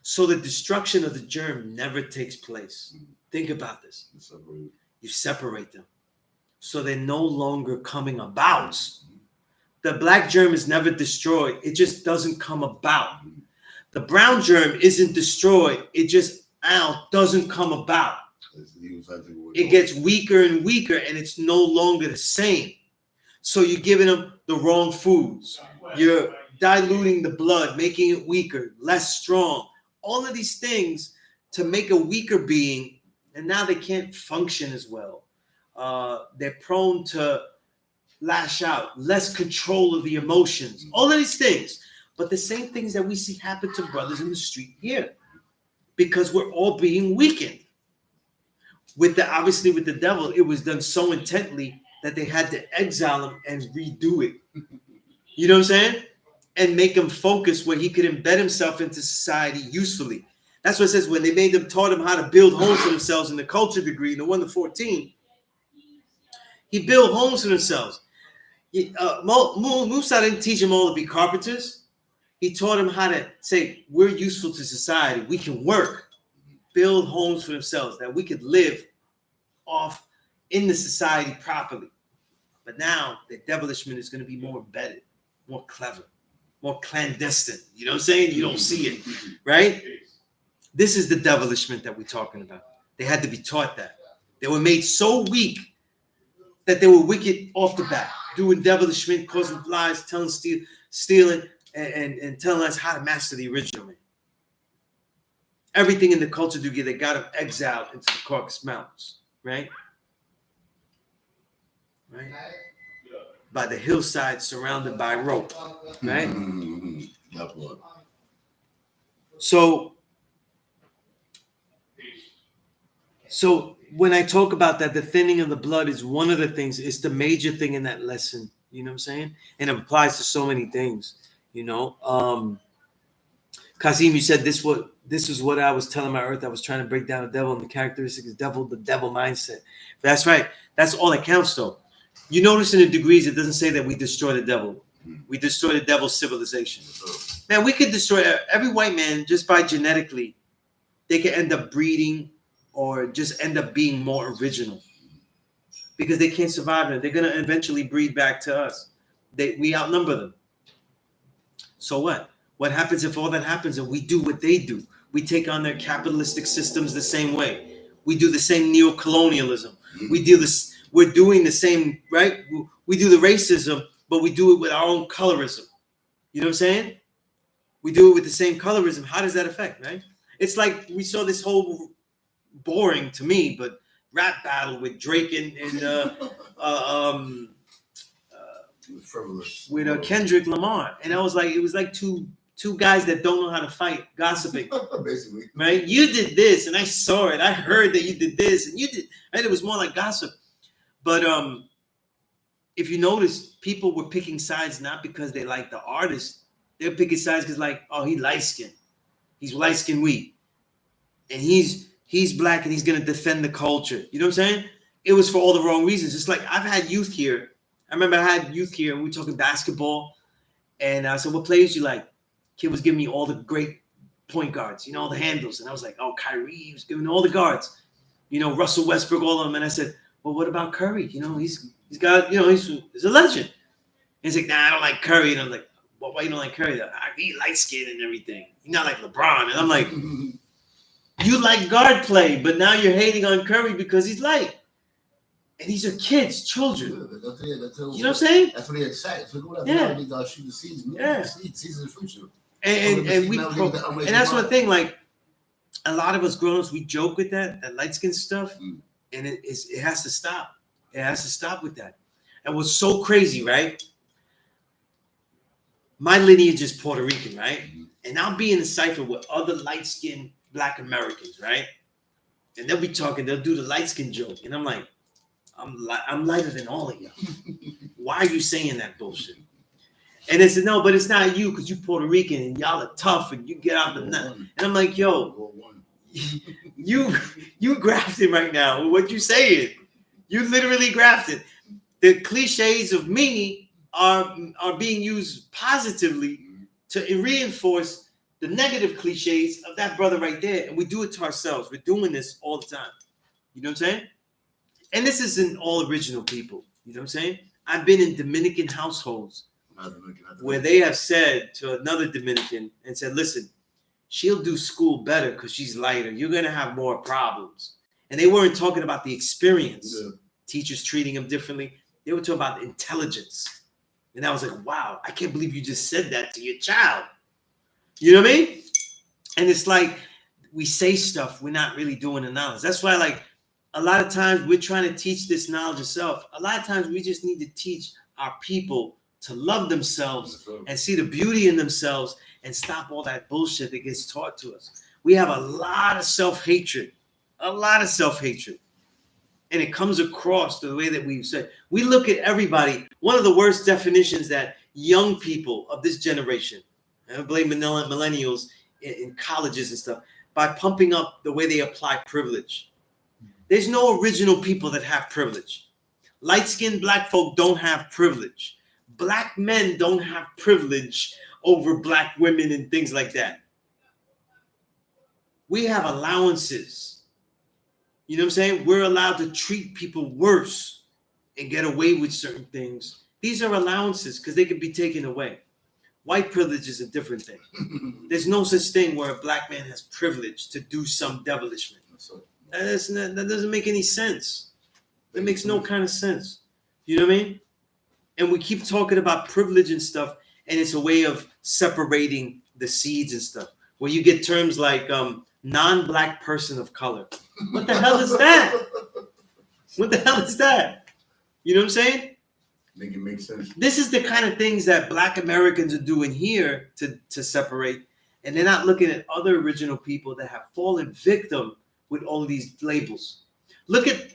So the destruction of the germ never takes place. Think about this. You separate them. So they're no longer coming about. The black germ is never destroyed. It just doesn't come about. The brown germ isn't destroyed. It just doesn't come about. It gets weaker and weaker, and it's no longer the same. So you're giving them the wrong foods. You're diluting the blood, making it weaker, less strong. All of these things to make a weaker being, and now they can't function as well. They're prone to lash out, less control of the emotions, all of these things. But the same things that we see happen to brothers in the street here, because we're all being weakened. Obviously with the devil, it was done so intently that they had to exile him and redo it. You know what I'm saying? And make him focus where he could embed himself into society usefully. That's what it says when they taught him how to build homes for themselves in the culture degree, in the 1 to 14. He built homes for themselves. Musa didn't teach them all to be carpenters. He taught them how to say, we're useful to society. We can work, build homes for themselves, that we could live off in the society properly. But now the devilishment is going to be more embedded, more clever, more clandestine. You know what I'm saying? You don't see it, right? This is the devilishment that we're talking about. They had to be taught that. They were made so weak that they were wicked off the bat, doing devilishment, causing lies, stealing, and telling us how to master the original man. Everything in the culture degree, they got them exiled into the Caucasus Mountains, right? Right? By the hillside surrounded by rope, right? So when I talk about that, the thinning of the blood is one of the things, it's the major thing in that lesson, you know what I'm saying? And it applies to so many things, you know. Kasim, you said this is what I was telling my earth. I was trying to break down the devil and the characteristics of the devil mindset. That's right. That's all that counts, though. You notice in the degrees, it doesn't say that we destroy the devil. We destroy the devil's civilization. Man, we could destroy every white man just by genetically. They could end up breeding or just end up being more original because they can't survive it. They're going to eventually breed back to us. We outnumber them. So what? What happens if all that happens and we do what they do? We take on their capitalistic systems the same way. We do the same neocolonialism. We do this. We're doing the same, right? We do the racism, but we do it with our own colorism. You know what I'm saying? We do it with the same colorism. How does that affect, right? It's like we saw this whole boring to me, but rap battle with Drake and with Kendrick Lamar, and I was like, it was like two guys that don't know how to fight, gossiping. Basically, right? You did this, and I saw it. I heard that you did this, and you did. Right? It was more like gossip. But if you notice, people were picking sides not because they like the artist. They're picking sides because, like, oh, he light skinned. He's light skinned weak, and he's black, and he's gonna defend the culture. You know what I'm saying? It was for all the wrong reasons. It's like I've had youth here. I remember I had youth here, and we were talking basketball, and I said, "What players you like?" Kid was giving me all the great point guards, you know, all the handles, and I was like, "Oh, Kyrie," he was giving all the guards, you know, Russell Westbrook, all of them, and I said, "Well, what about Curry? You know, he's got, you know, he's a legend." And he's like, "Nah, I don't like Curry," and I'm like, "Well, why you don't like Curry? He light skinned and everything. He's not like LeBron." And I'm like, "You like guard play, but now you're hating on Curry because he's light." And these are kids, children. Yeah, that's You know what I'm saying? That's what they excite. So go Yeah. shoot the seeds. Yeah. Seeds in the future. And that's one thing. Like a lot of us grown-ups, we joke with that light skin stuff, and it has to stop. It has to stop with that. And what's so crazy, right? My lineage is Puerto Rican, right? And I'll be in a cipher with other light-skinned Black Americans, right? And they'll be talking. They'll do the light-skin joke, and I'm like, I'm lighter than all of you. Why are you saying that bullshit? And they said, no, but it's not you because you Puerto Rican and y'all are tough and you get out the nut. And I'm like, yo, you grafted right now. What you saying? You literally grafted. The cliches of me are being used positively to reinforce the negative cliches of that brother right there. And we do it to ourselves. We're doing this all the time. You know what I'm saying? And this isn't all original people. You know what I'm saying? I've been in Dominican households where they have said to another Dominican and said, listen, she'll do school better because she's lighter. You're going to have more problems. And they weren't talking about the experience. Yeah. Teachers treating them differently. They were talking about intelligence. And I was like, wow, I can't believe you just said that to your child. You know what I mean? And it's like we say stuff, we're not really doing the knowledge. That's why, like, a lot of times we're trying to teach this knowledge itself. A lot of times we just need to teach our people to love themselves and see the beauty in themselves and stop all that bullshit that gets taught to us. We have a lot of self-hatred, And it comes across the way that we've said. We look at everybody. One of the worst definitions that young people of this generation, I blame millennials in colleges and stuff, by pumping up the way they apply privilege. There's no original people that have privilege. Light-skinned Black folk don't have privilege. Black men don't have privilege over Black women and things like that. We have allowances. You know what I'm saying? We're allowed to treat people worse and get away with certain things. These are allowances because they can be taken away. White privilege is a different thing. There's no such thing where a Black man has privilege to do some devilishment. That doesn't make any sense. It makes no kind of sense. You know what I mean? And we keep talking about privilege and stuff, and it's a way of separating the seeds and stuff. Where you get terms like non-Black person of color. What the hell is that? What the hell is that? You know what I'm saying? Make it make sense. This is the kind of things that Black Americans are doing here to separate, and they're not looking at other original people that have fallen victim with all of these labels. Look at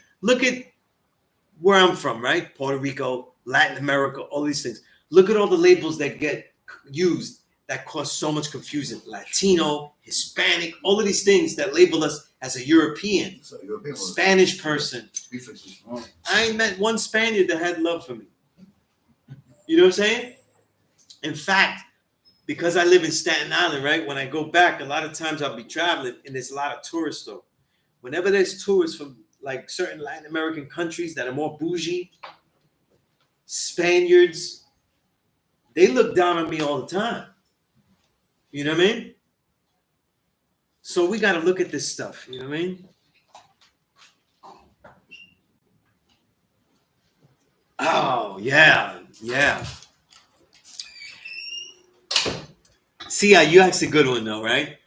where I'm from, right? Puerto Rico, Latin America, all these things. Look at all the labels that get used that cause so much confusion. Latino, Hispanic, all of these things that label us as a European, Spanish person. I ain't met one Spaniard that had love for me. You know what I'm saying? In fact, because I live in Staten Island, right? When I go back, a lot of times I'll be traveling and there's a lot of tourists though. Whenever there's tourists from like certain Latin American countries that are more bougie, Spaniards, they look down on me all the time. You know what I mean? So we got to look at this stuff. You know what I mean? Oh, yeah. See, you asked a good one though, right?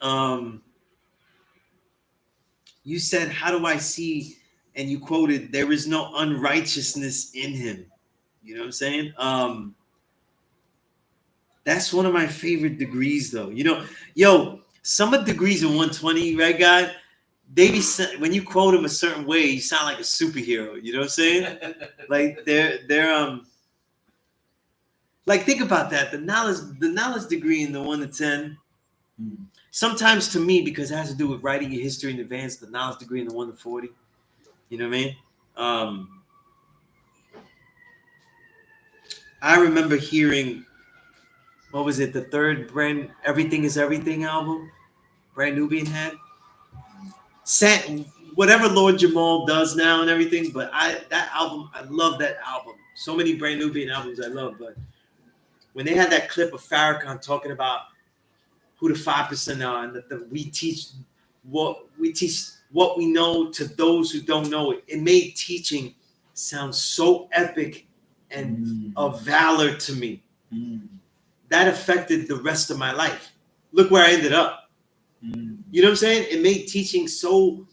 You said, how do I see, and you quoted, there is no unrighteousness in him. You know what I'm saying? That's one of my favorite degrees though. You know, yo, some of the degrees in 120, right, God? They be, when you quote them a certain way, you sound like a superhero. You know what I'm saying? Like they're like, think about that. The knowledge degree in the 1 to 10. Sometimes to me, because it has to do with writing your history in advance, the knowledge degree in the 1 to 40. You know what I mean? I remember hearing, what was it, the third Everything is Everything album Brand Nubian had? Whatever Lord Jamal does now and everything, but that album, I love that album. So many Brand Nubian albums I love, but when they had that clip of Farrakhan talking about who the 5% are, and that we teach what we know to those who don't know it. It made teaching sounds so epic and of valor to me. That affected the rest of my life. Look where I ended up. You know what I'm saying? It made teaching so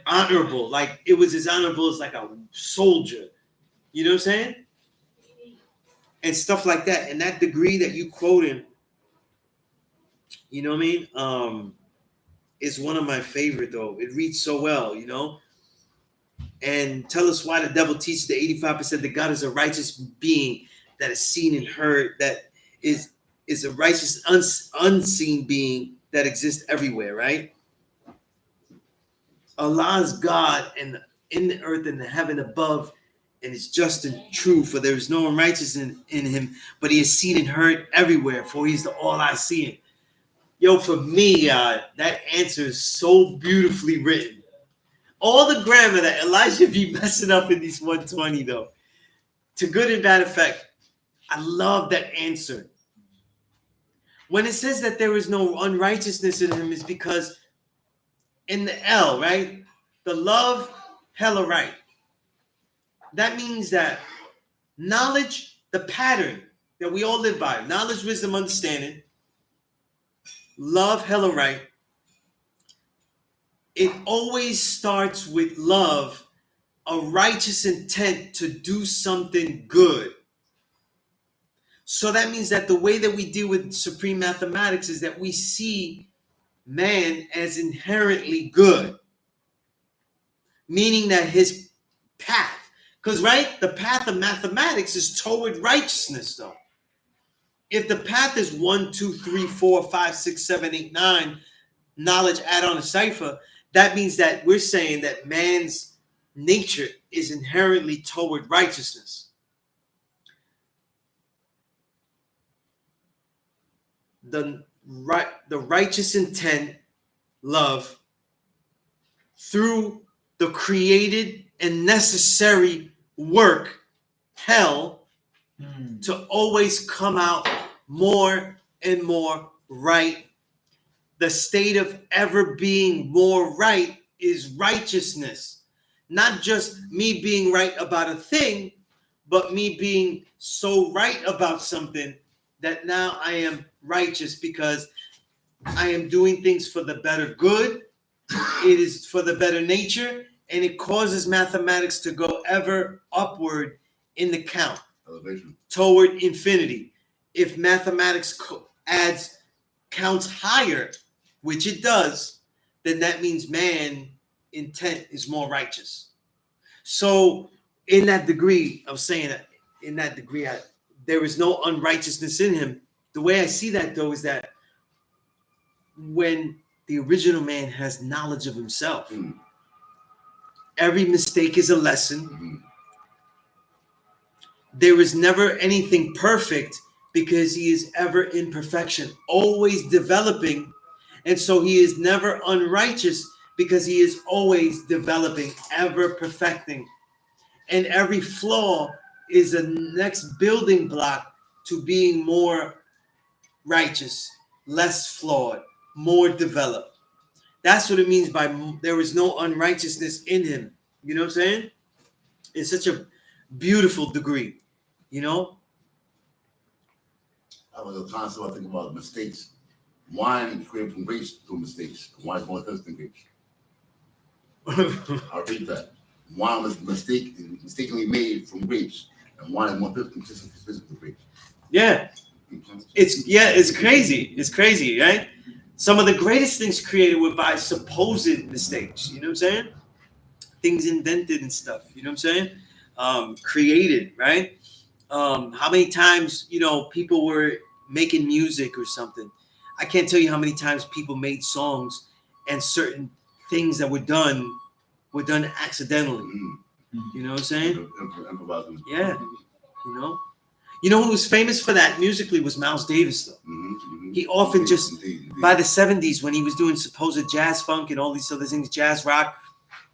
honorable. Like it was as honorable as like a soldier. You know what I'm saying? And stuff like that. And that degree that you quoted, you know what I mean? Is one of my favorite though. It reads so well, you know? And tell us why the devil teaches the 85% that God is a righteous being that is seen and heard, that is a righteous unseen being that exists everywhere, right? Allah is God and in the earth and the heaven above, and it's just and true, for there is no unrighteousness in him, but he is seen and heard everywhere, for he's the all-I-seeing. Yo, for me, that answer is so beautifully written. All the grammar that Elijah be messing up in these 120, though, to good and bad effect. I love that answer. When it says that there is no unrighteousness in him, is because in the L, right? The love, hella right. That means that knowledge, the pattern that we all live by, knowledge, wisdom, understanding, love, hella right. It always starts with love, a righteous intent to do something good. So that means that the way that we deal with supreme mathematics is that we see man as inherently good, meaning that his path, because right, the path of mathematics is toward righteousness, though. If the path is 1, 2, 3, 4, 5, 6, 7, 8, 9, knowledge add on a cipher, that means that we're saying that man's nature is inherently toward righteousness. The righteous intent, love, through the created and necessary work, hell, to always come out more and more right. The state of ever being more right is righteousness. Not just me being right about a thing, but me being so right about something that now I am righteous because I am doing things for the better good. It is for the better nature, and it causes mathematics to go ever upward in the count. Elevation. Toward infinity. If mathematics counts higher, which it does, then that means man intent is more righteous. So in that degree of saying that, in that degree, there is no unrighteousness in him. The way I see that, though, is that when the original man has knowledge of himself, every mistake is a lesson. There is never anything perfect because he is ever in perfection, always developing. And so he is never unrighteous because he is always developing, ever perfecting. And every flaw is a next building block to being more righteous, less flawed, more developed. That's what it means by there is no unrighteousness in him. You know what I'm saying? It's such a beautiful degree, you know? I was a concept I think about mistakes. Wine is created from grapes through mistakes. Wine is more thirsty than grapes. I repeat that. Wine was mistakenly made from grapes, and wine is more thirsty than grapes. Yeah. It's crazy. It's crazy, right? Some of the greatest things created were by supposed mistakes. You know what I'm saying? Things invented and stuff. You know what I'm saying? Created, right? How many times, you know, people were making music or something. I can't tell you how many times people made songs and certain things that were done accidentally. You know what I'm saying? Yeah. You know who was famous for that musically was Miles Davis, though. He often by the 70s, when he was doing supposed jazz funk and all these other things, jazz rock,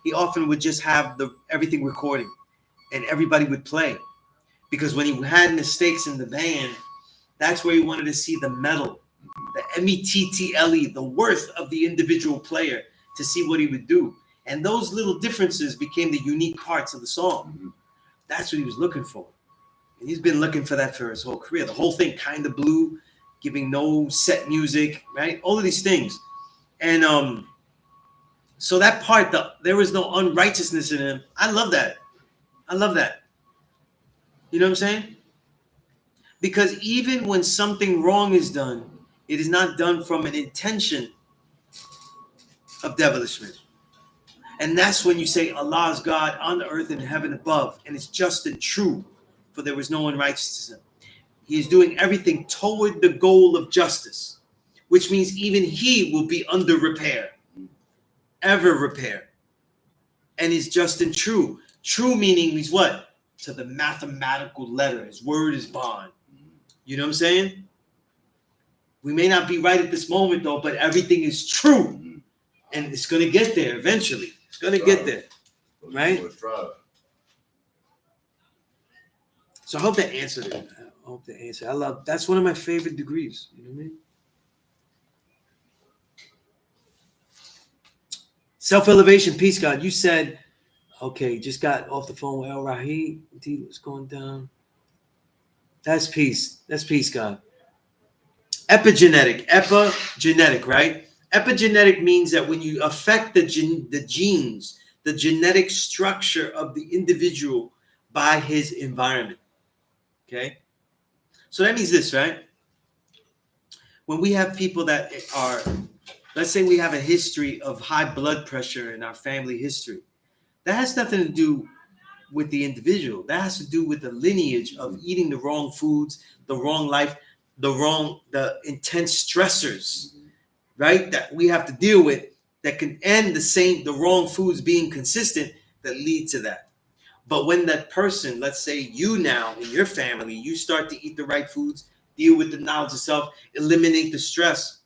he often would just have everything recording and everybody would play. Because when he had mistakes in the band, that's where he wanted to see the metal, the METTLE, the worth of the individual player, to see what he would do. And those little differences became the unique parts of the song. Mhm. That's what he was looking for. And he's been looking for that for his whole career. The whole thing kind of blue, giving no set music, right? All of these things. And so that part, there was no unrighteousness in him. I love that. I love that. You know what I'm saying? Because even when something wrong is done, it is not done from an intention of devilishment. And that's when you say Allah is God on the earth and heaven above, and it's just and true, for there was no unrighteousness in him. He is doing everything toward the goal of justice, which means even he will be under repair, ever repair, and is just and true. True meaning means what? To the mathematical letter. His word is bond. You know what I'm saying? We may not be right at this moment, though, but everything is true. And it's going to get there eventually. It's going to get there. Right? So I hope that answered it. I hope that answered. That's one of my favorite degrees. You know what I mean? Self-elevation, peace, God. You said, okay, just got off the phone with El Rahid. What's going down? That's peace. That's peace, God. Epigenetic, right? Epigenetic means that when you affect the genes, the genetic structure of the individual by his environment. Okay? So that means this, right? When we have people that are, let's say we have a history of high blood pressure in our family history, that has nothing to do with the individual. That has to do with the lineage of eating the wrong foods, the wrong life, the intense stressors, right? That we have to deal with that can end the wrong foods being consistent that lead to that. But when that person, let's say you now in your family, you start to eat the right foods, deal with the knowledge of self, eliminate the stress,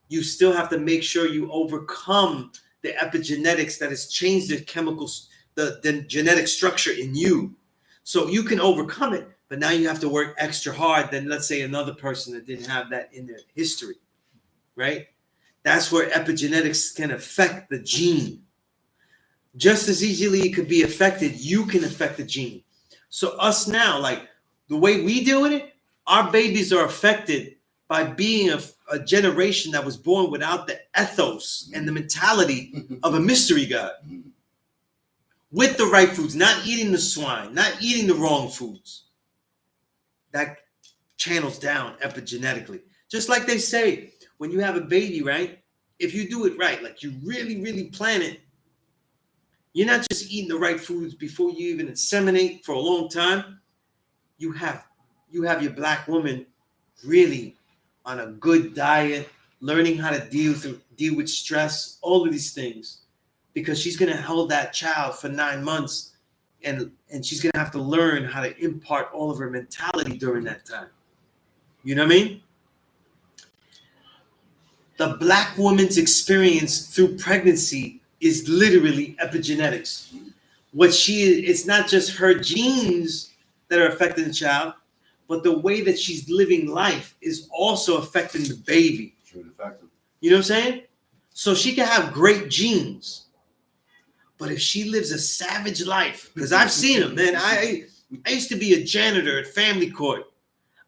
you still have to make sure you overcome the epigenetics that has changed the chemicals, the genetic structure in you. So you can overcome it, but now you have to work extra hard than, let's say, another person that didn't have that in their history, right? That's where epigenetics can affect the gene. Just as easily it could be affected, you can affect the gene. So us now, like the way we deal with it, our babies are affected by being a generation that was born without the ethos and the mentality of a mystery God. With the right foods, not eating the swine, not eating the wrong foods. That channels down epigenetically. Just like they say, when you have a baby, right? If you do it right, like you really, really plan it, you're not just eating the right foods before you even inseminate for a long time. You have your black woman really on a good diet, learning how to deal with stress, all of these things, because she's gonna hold that child for 9 months, and she's gonna have to learn how to impart all of her mentality during that time. You know what I mean? The black woman's experience through pregnancy is literally epigenetics. It's not just her genes that are affecting the child, but the way that she's living life is also affecting the baby. You know what I'm saying? So she can have great genes, but if she lives a savage life, because I've seen them, man. I used to be a janitor at family court.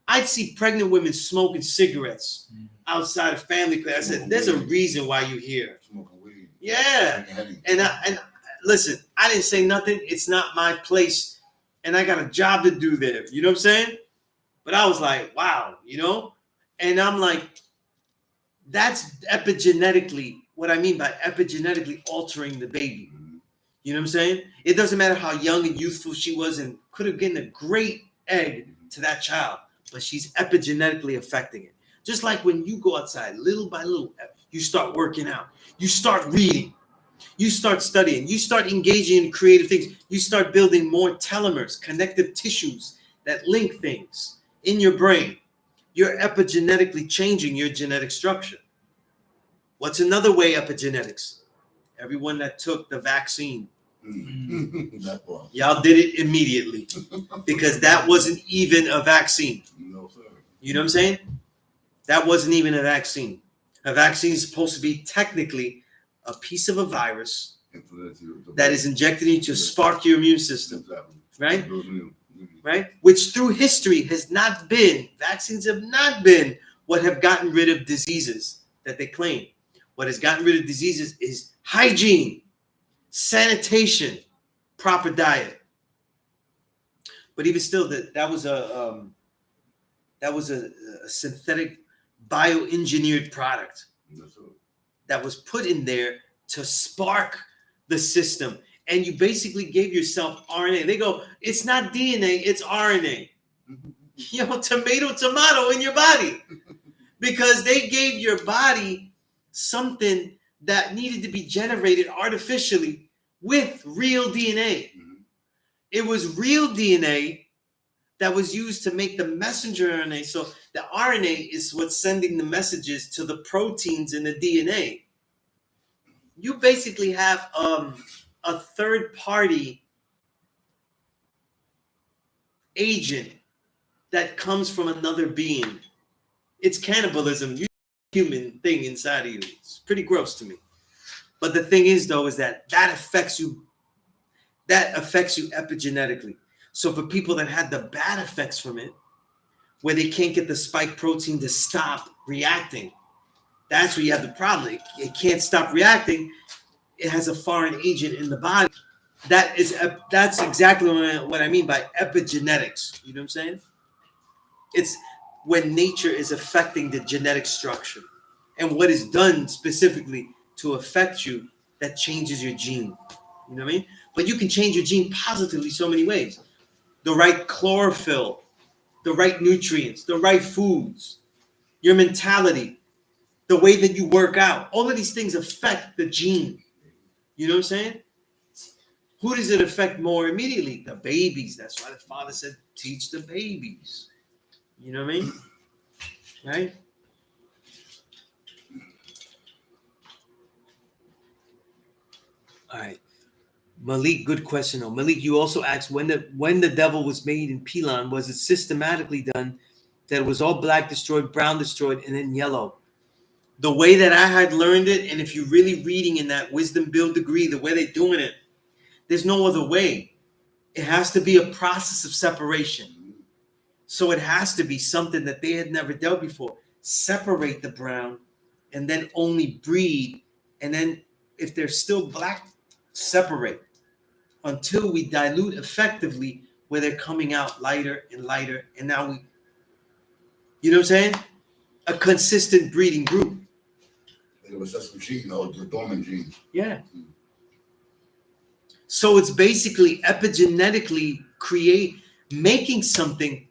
I'd see pregnant women smoking cigarettes outside of family court. I said, "There's a reason why you're here." Smoking weed. Yeah, and listen, I didn't say nothing. It's not my place, and I got a job to do there. You know what I'm saying? But I was like, wow, you know? And I'm like, that's epigenetically, what I mean by epigenetically altering the baby. You know what I'm saying? It doesn't matter how young and youthful she was and could have given a great egg to that child, but she's epigenetically affecting it. Just like when you go outside, little by little, you start working out, you start reading, you start studying, you start engaging in creative things, you start building more telomeres, connective tissues that link things in your brain. You're epigenetically changing your genetic structure. What's another way epigenetics? Everyone that took the vaccine. Y'all did it immediately because that wasn't even a vaccine. No, sir. You know what I'm saying? That wasn't even a vaccine. A vaccine is supposed to be technically a piece of a virus that is injected into to spark your immune system, Exactly. right? Mhm. Right? Which through history has not been, vaccines have not been what have gotten rid of diseases that they claim. What has gotten rid of diseases is hygiene, sanitation, proper diet. But even still, that was a synthetic bioengineered product that was put in there to spark the system. And you basically gave yourself RNA. They go, it's not DNA, it's RNA. You know, tomato in your body. Because they gave your body something that needed to be generated artificially with real DNA. It was real DNA that was used to make the messenger RNA. So the RNA is what's sending the messages to the proteins in the DNA. You basically have a third party agent that comes from another being. It's cannibalism. You human thing inside of you. It's pretty gross to me. But the thing is, though, is that affects you. That affects you epigenetically. So for people that had the bad effects from it, where they can't get the spike protein to stop reacting, that's where you have the problem. It can't stop reacting. It has a foreign agent in the body. That's exactly what I mean by epigenetics. You know what I'm saying? It's when nature is affecting the genetic structure and what is done specifically to affect you that changes your gene. You know what I mean? But you can change your gene positively so many ways. The right chlorophyll, the right nutrients, the right foods, your mentality, the way that you work out. All of these things affect the gene. You know what I'm saying? Who does it affect more immediately? The babies. That's why the father said, teach the babies. You know what I mean? Right? All right. Malik, good question though. Malik, you also asked when the devil was made in P.E.A.C.E, was it systematically done that it was all black destroyed, brown destroyed, and then yellow? The way that I had learned it, and if you're really reading in that wisdom build degree, the way they're doing it, there's no other way. It has to be a process of separation. So it has to be something that they had never dealt before. Separate the brown and then only breed. And then if they're still black, separate until we dilute effectively where they're coming out lighter and lighter. And now you know what I'm saying? A consistent breeding group. It was just gene, the dormant gene. Yeah. So it's basically epigenetically making something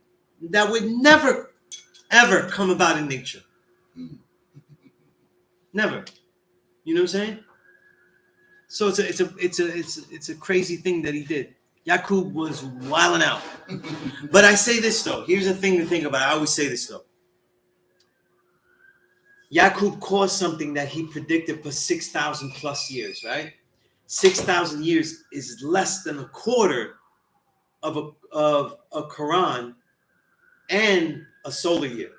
that would never, ever come about in nature. Never. You know what I'm saying? So it's a crazy thing that he did. Yaqub was wilding out. But I say this though. Here's the thing to think about. I always say this though. Yaqub caused something that he predicted for 6,000 plus years, right? 6,000 years is less than a quarter of a Quran and a solar year.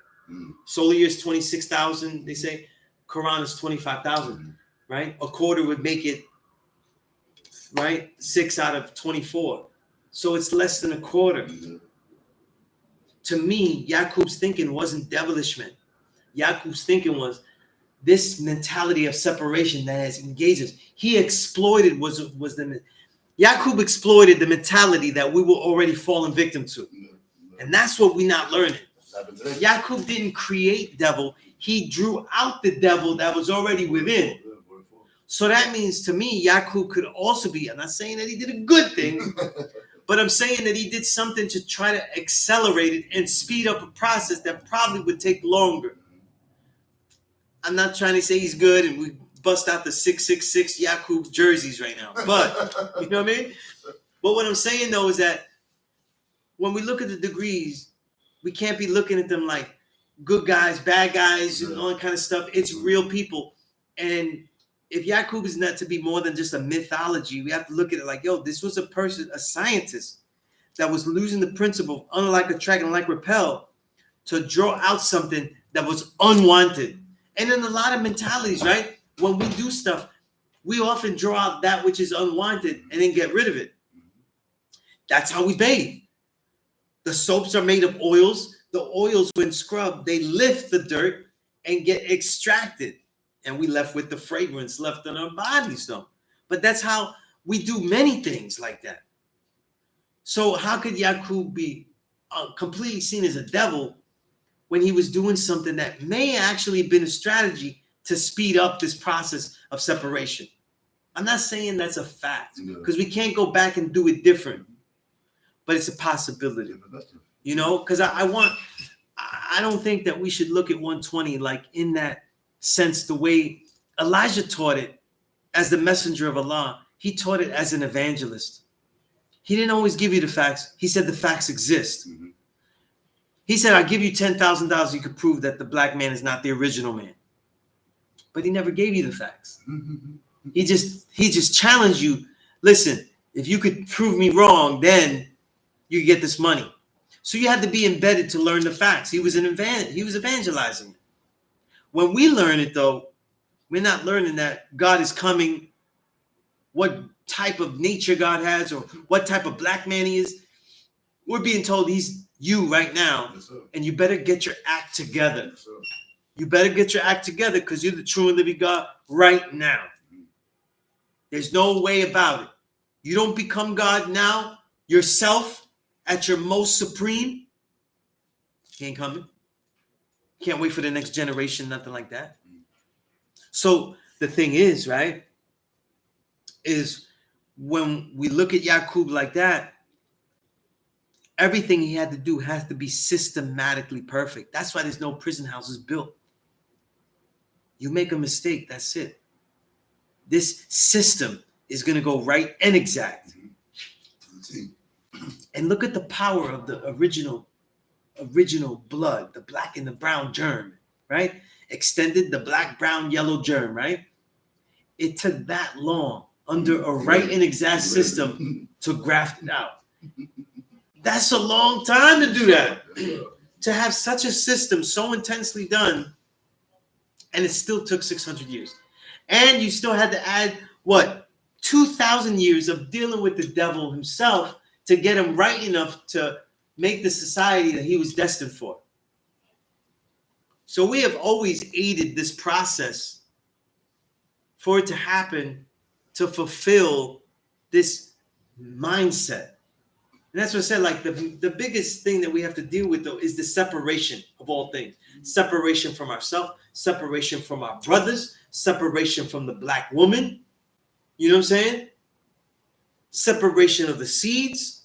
Solar year is 26,000, they say. Quran is 25,000, right? A quarter would make it, right? 6 out of 24. So it's less than a quarter. To me, Yaqub's thinking wasn't devilishment. Yaqub's thinking was this mentality of separation that has engaged us. He exploited Yaqub exploited the mentality that we were already fallen victim to. And that's what we're not learning. Yaqub didn't create devil. He drew out the devil that was already within. So that means to me, Yaqub could also be, I'm not saying that he did a good thing, but I'm saying that he did something to try to accelerate it and speed up a process that probably would take longer. I'm not trying to say he's good and we bust out the 666 Yaqub jerseys right now, but you know what I mean? But what I'm saying though is that when we look at the degrees, we can't be looking at them like good guys, bad guys, and all that kind of stuff. It's real people. And if Yaqub is not to be more than just a mythology, we have to look at it like, yo, this was a person, a scientist that was losing the principle of unlike attract and like repel to draw out something that was unwanted. And in a lot of mentalities, right? When we do stuff, we often draw out that which is unwanted and then get rid of it. That's how we bathe. The soaps are made of oils. The oils, when scrubbed, they lift the dirt and get extracted. And we left with the fragrance left on our bodies, though. But that's how we do many things like that. So how could Yaqub be completely seen as a devil when he was doing something that may actually have been a strategy to speed up this process of separation? I'm not saying that's a fact, because we can't go back and do it different, but it's a possibility, you know, because I don't think that we should look at 120 like in that sense, the way Elijah taught it as the messenger of Allah. He taught it as an evangelist. He didn't always give you the facts. He said the facts exist. Mm-hmm. He said, I'll give you $10,000. You could prove that the black man is not the original man. But he never gave you the facts. Mm-hmm. He just challenged you. Listen, if you could prove me wrong, then you get this money. So you had to be embedded to learn the facts. He was evangelizing. When we learn it, though, we're not learning that God is coming, what type of nature God has, or what type of black man he is. We're being told he's you right now, yes, and you better get your act together. Yes, you better get your act together, because you're the true and living God right now. There's no way about it. You don't become God now, yourself, at your most supreme. He ain't coming. Can't wait for the next generation, nothing like that. So the thing is, right, is when we look at Yaqub like that, everything he had to do has to be systematically perfect. That's why there's no prison houses built. You make a mistake, that's it. This system is going to go right and exact. And look at the power of the original blood, the black and the brown germ, right? Extended the black, brown, yellow germ, right? It took that long under a right and exact system to graft it out. That's a long time to do that. To have such a system so intensely done, and it still took 600 years. And you still had to add, 2,000 years of dealing with the devil himself to get him right enough to make the society that he was destined for. So we have always aided this process for it to happen, to fulfill this mindset. And that's what I said, like the biggest thing that we have to deal with, though, is the separation of all things. Separation from ourselves, separation from our brothers, separation from the black woman. You know what I'm saying? Separation of the seeds.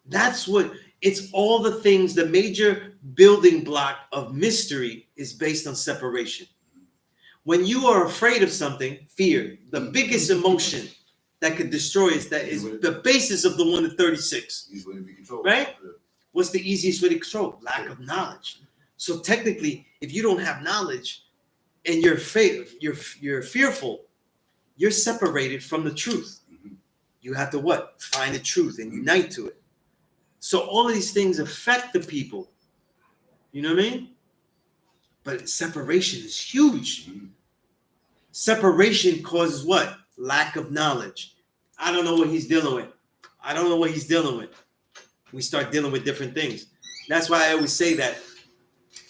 That's what, it's all the things, the major building block of mystery is based on separation. When you are afraid of something, fear, the biggest emotion that could destroy us, that is the basis of the 1 to 36. Right? What's the easiest way to control? Lack of knowledge. So technically, if you don't have knowledge and you're fearful, you're separated from the truth. You have to find the truth and unite to it. So all of these things affect the people. You know what I mean? But separation is huge. Separation causes what? Lack of knowledge. I don't know what he's dealing with. I don't know what he's dealing with. We start dealing with different things. That's why I always say that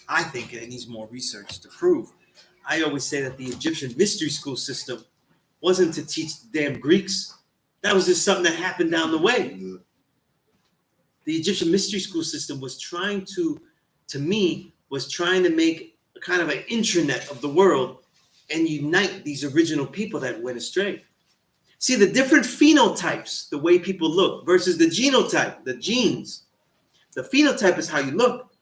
I think it needs more research to prove. I always say that the Egyptian mystery school system wasn't to teach the damn Greeks. That was just something that happened down the way. The Egyptian mystery school system was trying to make a kind of an intranet of the world and unite these original people that went astray. See, the different phenotypes, the way people look, versus the genotype, the genes. The phenotype is how you look,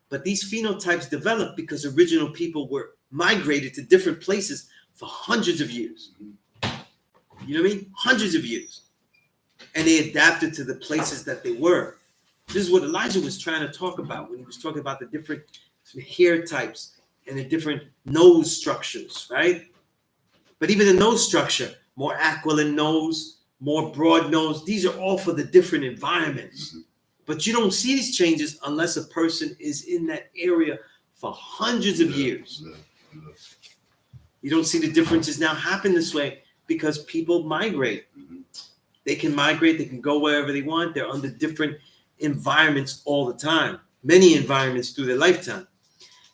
but these phenotypes developed because original people were migrated to different places for hundreds of years. You know what I mean? Hundreds of years. And they adapted to the places that they were. This is what Elijah was trying to talk about when he was talking about the different hair types and the different nose structures, right? But even the nose structure, more aquiline nose, more broad nose, these are all for the different environments. But you don't see these changes unless a person is in that area for hundreds of years. You don't see the differences now happen this way because people migrate. They can migrate, they can go wherever they want. They're under different environments all the time, many environments through their lifetime.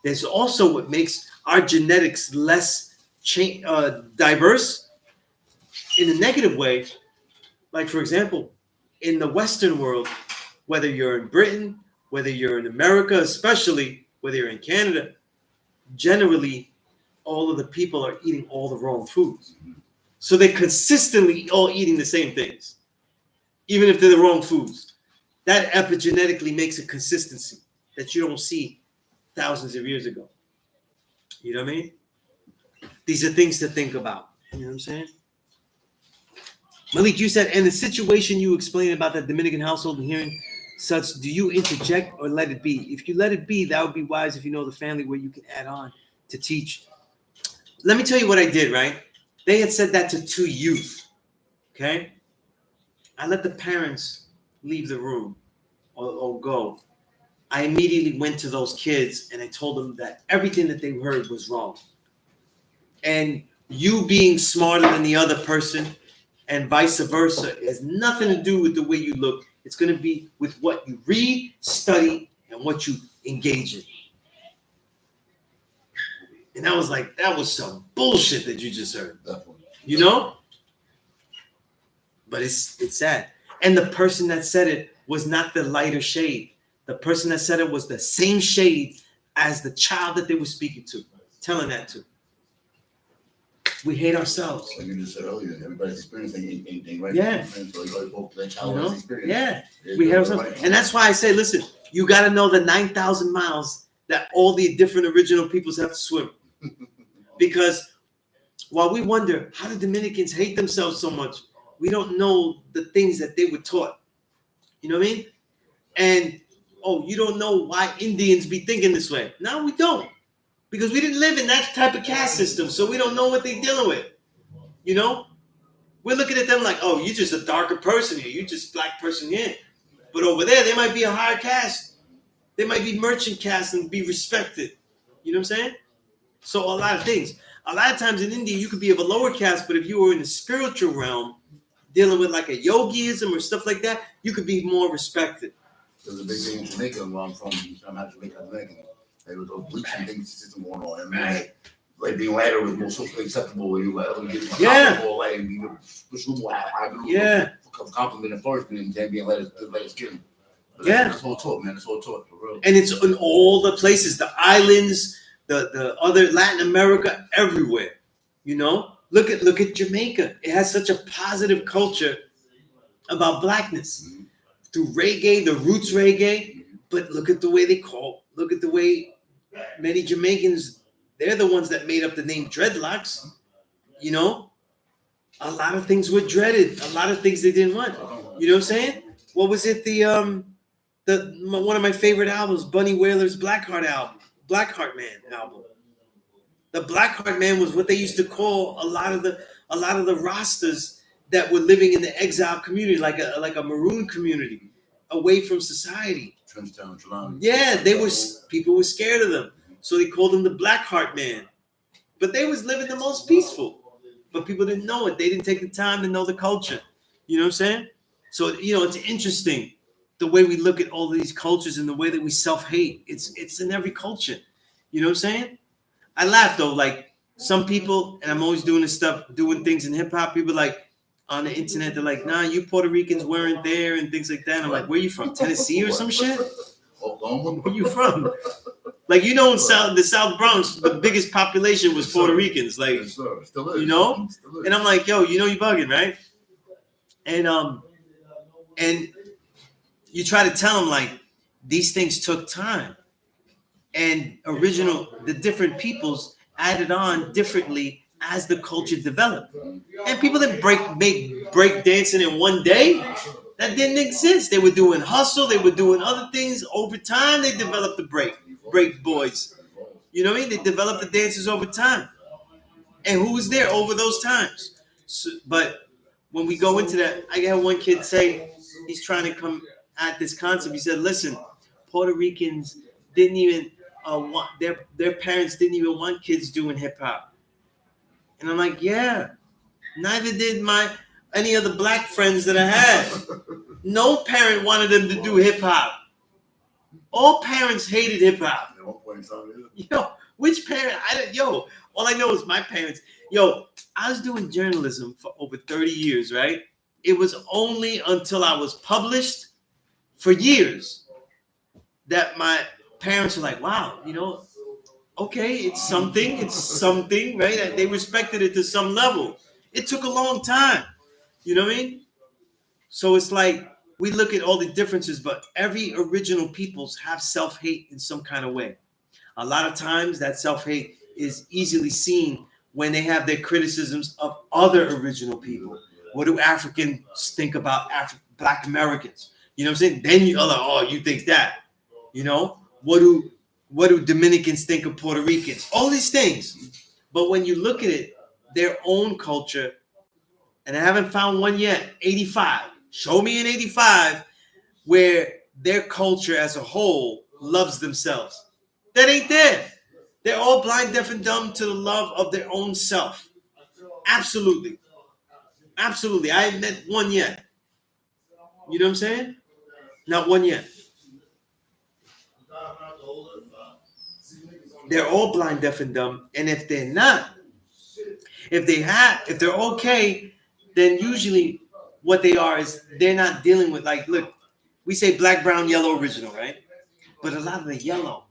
There's also what makes our genetics less diverse in a negative way. Like, for example, in the Western world, whether you're in Britain, whether you're in America, especially whether you're in Canada, generally all of the people are eating all the wrong foods. So they're consistently all eating the same things, even if they're the wrong foods. That epigenetically makes a consistency that you don't see thousands of years ago. You know what I mean? These are things to think about. You know what I'm saying? Malik, you said, and the situation you explained about that Dominican household and hearing such, do you interject or let it be? If you let it be, that would be wise if you know the family where you can add on to teach. Let me tell you what I did, right? They had said that to 2 youth, okay? I let the parents leave the room or go. I immediately went to those kids and I told them that everything that they heard was wrong. And you being smarter than the other person and vice versa has nothing to do with the way you look. It's going to be with what you read, study, and what you engage in. And I was like, that was some bullshit that you just heard. You know? But it's sad. And the person that said it was not the lighter shade. The person that said it was the same shade as the child that they were speaking to, telling that to. We hate ourselves. Like you just said earlier, everybody's experience ain't right. Yeah. So you gotta go for that child experience. Yeah. We hate ourselves. Right. And that's why I say, listen, you got to know the 9,000 miles that all the different original peoples have to swim. Because while we wonder how the Dominicans hate themselves so much, we don't know the things that they were taught. You know what I mean? And, oh, you don't know why Indians be thinking this way. No, we don't. Because we didn't live in that type of caste system, so we don't know what they're dealing with. You know? We're looking at them like, oh, you're just a darker person here. You're just a black person here. But over there, they might be a higher caste. They might be merchant caste and be respected. You know what I'm saying? So a lot of things. A lot of times in India, you could be of a lower caste, but if you were in the spiritual realm, dealing with like a yogiism or stuff like that, you could be more respected. There's a big thing in Jamaica where I'm from. I'm not Jamaican, American. There was a bleaching thing system going on. And Right. like being lighter was more socially acceptable when you were able to get Yeah. more light and be more Yeah. compliment and flourishment and being lighter skin. Yeah. That's all taught, man. That's all taught for real. And it's in all the places, the islands, the other Latin America, everywhere. You know? Look at Jamaica. It has such a positive culture about blackness. Through reggae, the roots reggae, but look at the way look at the way many Jamaicans, they're the ones that made up the name dreadlocks. You know, a lot of things were dreaded, a lot of things they didn't want. You know what I'm saying? What was it? One of my favorite albums, Bunny Wailer's Blackheart Man album. The Blackheart Man was what they used to call a lot of the Rastas that were living in the exile community, like a maroon community, away from society. Trenchtown, Trelawney. Yeah, people were scared of them, so they called him the Blackheart Man. But they was living the most peaceful, but people didn't know it. They didn't take the time to know the culture. You know what I'm saying? So it's interesting the way we look at all of these cultures and the way that we self-hate. It's in every culture. You know what I'm saying? I laugh though, like some people, and I'm always doing this stuff, doing things in hip hop. People like on the internet, they're like, "Nah, you Puerto Ricans weren't there," and things like that. And I'm like, "Where you from? Tennessee or some shit? Oklahoma? Where you from?" Like in the South Bronx, the biggest population was Puerto Ricans. Like, Yes, sir. Still is. you know? Still is. And I'm like, "Yo, you bugging, right?" And you try to tell them like these things took time. And the different peoples added on differently as the culture developed. And people didn't make break dancing in one day. That didn't exist. They were doing hustle. They were doing other things. Over time, they developed the break boys. You know what I mean? They developed the dances over time. And who was there over those times? So, but when we go into that, I got one kid say, he's trying to come at this concept. He said, listen, Puerto Ricans didn't even want their parents didn't even want kids doing hip hop. And I'm like, yeah. Neither did any of the black friends that I had. No parent wanted them to do hip hop. All parents hated hip hop. At one point in time, Yo, which parent? All I know is my parents. Yo, I was doing journalism for over 30 years, right? It was only until I was published for years that my parents were like, wow, okay, it's something, right? They respected it to some level. It took a long time. You know what I mean? So it's like we look at all the differences, but every original peoples have self-hate in some kind of way. A lot of times that self-hate is easily seen when they have their criticisms of other original people. What do Africans think about Black Americans? You know what I'm saying? Then you're like, oh, you think that. What do Dominicans think of Puerto Ricans? All these things. But when you look at it, their own culture, and I haven't found one yet, 85. Show me an 85 where their culture as a whole loves themselves. That ain't there. They're all blind, deaf, and dumb to the love of their own self. Absolutely. Absolutely. I haven't met one yet. You know what I'm saying? Not one yet. They're all blind, deaf, and dumb. And if they're not, if they're okay, then usually what they are is they're not dealing with, like, look, we say black, brown, yellow, original, right? But a lot of the yellow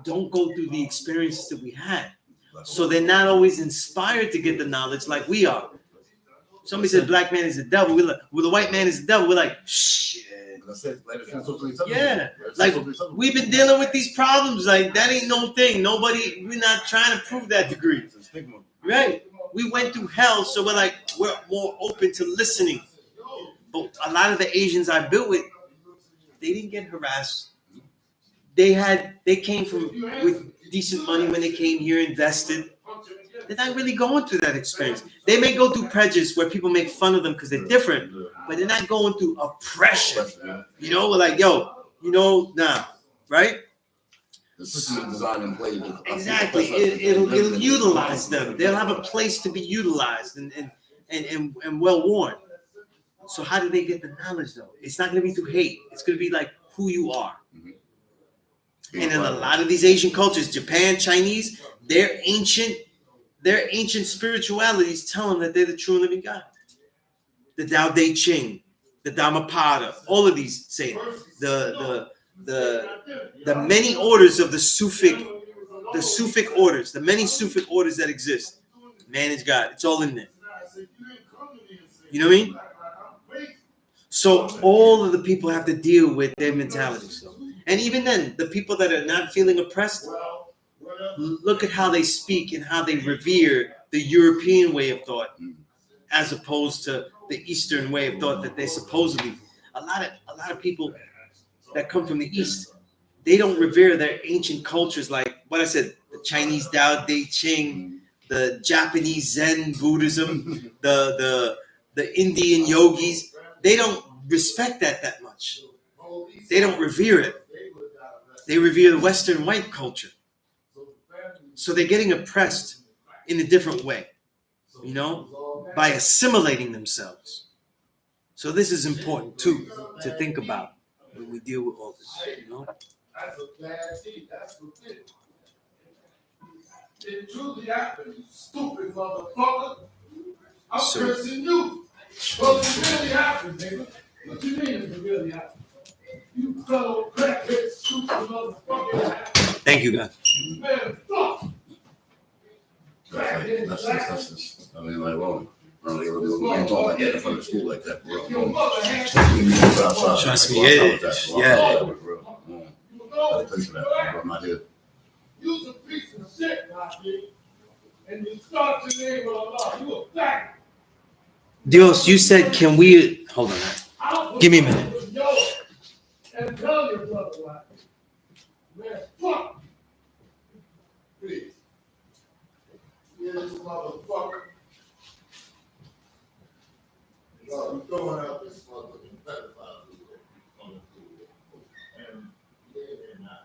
don't go through the experiences that we had. So they're not always inspired to get the knowledge like we are. Somebody says black man is the devil. We're like, well, the white man is the devil. We're like, shit. Yeah. Like, we've been dealing with these problems. Like, that ain't no thing. We're not trying to prove that degree. Right. We went through hell, so we're more open to listening. But a lot of the Asians I built with, they didn't get harassed. They came with decent money when they came here, invested. They're not really going through that experience. They may go through prejudice where people make fun of them because they're different, but they're not going through oppression. We're like, nah, right? The system is designed and played. Exactly. It'll utilize them. They'll have a place to be utilized and well worn. So how do they get the knowledge though? It's not going to be through hate. It's going to be like who you are. And in a lot of these Asian cultures, Japan, Chinese, their ancient spiritualities tell them that they're the true and living God. The Tao Te Ching, the Dhammapada, all of these say the many orders of the Sufic orders, the many Sufic orders that exist. Man is God. It's all in there. You know what I mean? So all of the people have to deal with their mentalities. And even then, the people that are not feeling oppressed, look at how they speak and how they revere the European way of thought, as opposed to the Eastern way of thought that they supposedly. A lot of people that come from the East, they don't revere their ancient cultures like what I said, the Chinese Tao Te Ching, the Japanese Zen Buddhism, the Indian yogis. They don't respect that much. They don't revere it. They revere the Western white culture. So they're getting oppressed in a different way, by assimilating themselves. So this is important too to think about when we deal with all this, That's a bad thing. That's what it truly happened, you stupid motherfucker. I'm cursing you. Well, it really happened, nigga. What you mean it really happened? You fellow crackhead, stupid motherfucker. Thank you, God. Man, fuck. That's I mean, like, well, we can't talk like that in front of school like that, bro. Trust me, it is. Yeah. I'm not here. You's a piece of shit, my nigga. And you start your name with Allah. You a faggot. Dios, you said, can we hold on? Give me a minute. And tell your brother why. Man, fuck. Please. Yeah, this motherfucker. Yo, you throwing out this motherfucking pedophile on the school. And they're not.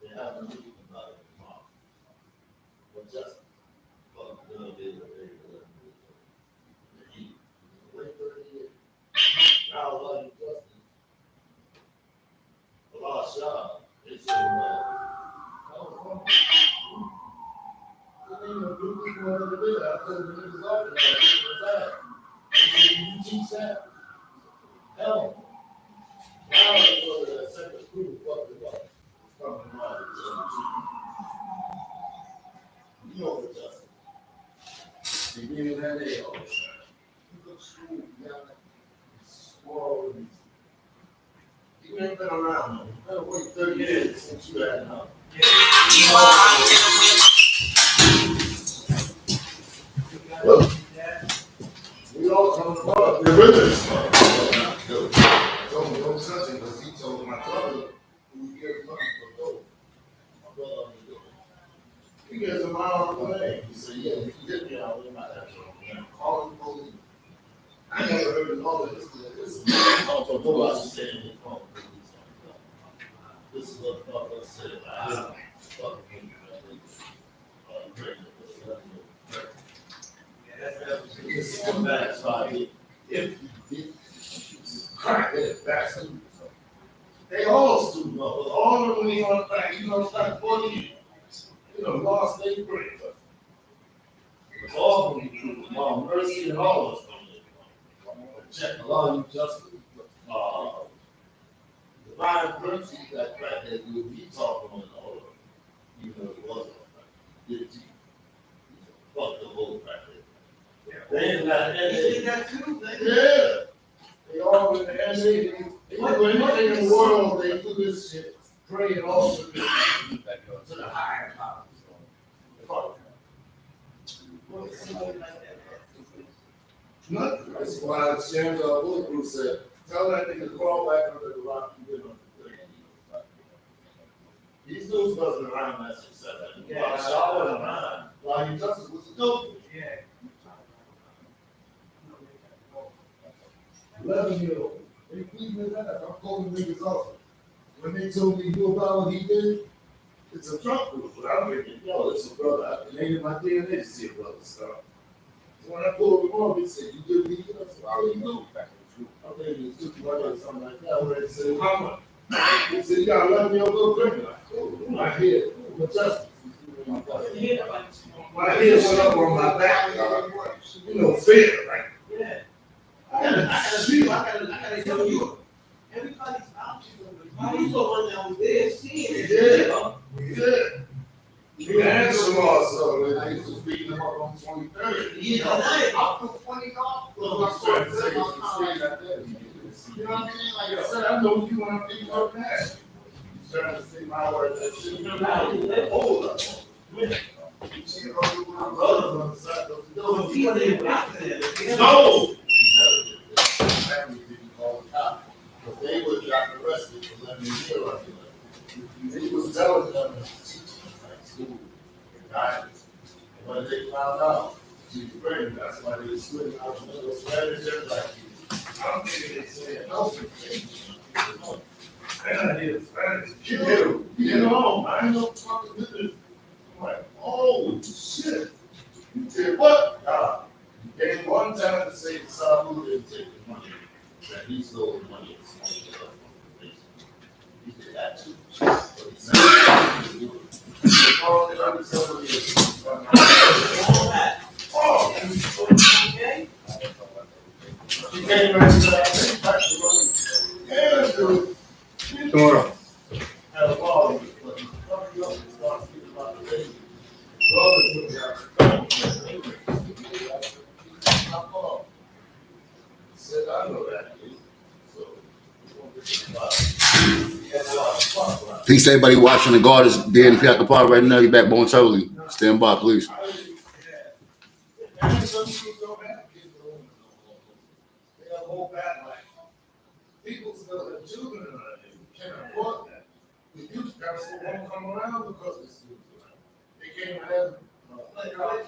They haven't even about it tomorrow. But just fuck, niggas off and that. You teach that? Hell. Now they go to that second school, fuck it up. Fucking right. You know what that's. They give you that day all the time. You go to school, you got that small. You ain't been around, man. You better wait 30 years since you had enough. Well, we all come to God. We're with us. Don't touch him because he told my brother who gives money for dope. My brother on the dope. He gives a mile away. He said, yeah, you can get me out of my house. Call him police. I never heard of all of this. This is also who I was saying he called the police. This is what the brother said. Fuck him. It's come back, so if you crack it back, they all student loans, all of them when you on the back, you know, it's like 40 years. You know, lost they break. It's all going to be true. Law, mercy, and all of us. Check the law, you justice. Divine mercy, that crack that you be talking on all of them. You know, it wasn't. Did you? Fuck the whole crack. They ain't got that too. Yeah. They all in the NA. They do anything in the world, they do this shit. Pray and all to the higher power. Nothing. That's why Sharon Bulletproof said, tell that nigga to crawl back under the rock you did on the thing. These dudes wasn't around that success. Yeah, y'all wasn't around. While he just was a dope. Yeah. 11-year-old. They please me that. I'm calling niggas off. When they told me you about what he did, it's a drunk group. But I'm thinking, yo, it's a brother. I named my DNA to see a brother stuff. So when I pulled him off, he said, you did me? I said, how do you know? I think it was 51 or something like that. Where they said, how much? He said, you got 11-year-old little criminal. My head, my justice. My head went up on my back. You know, fear, right? Yeah. I gotta tell you. Everybody's out here. You the one that was there seeing it. Yeah. You had some also. I used to beat them up on 23rd. Yeah, I put 20 off. You know what I'm saying? Like I said, I know you want to beat up that. He's trying to say my word. That shit. They're older. My brother's on the side of the door. No! Family didn't call the cops, but they would got arrested for letting me hear of it. He was telling them like school, guidance. And when they found out she was pregnant, that's why they switched out the little Spanish like I'm thinking they said no. And I did Spanish. You know, I know fucking business. I'm like, oh shit. You did what? You gave one time to say the Sabu didn't take the money, that he stole the money. He did that too. But he said, oh, they already said what he is. Oh, okay. He came back and said, I think back the money. Yeah, dude. Tomorrow. Had a ball, but he's fucking up and starts speaking about the baby. Brothers look at said, I know that. So, Peace to everybody watching. The guard is there in the park right now. He's back momentarily. Stand by, please. People still have children and can't afford that. The youth council won't come around because the students around. They came and had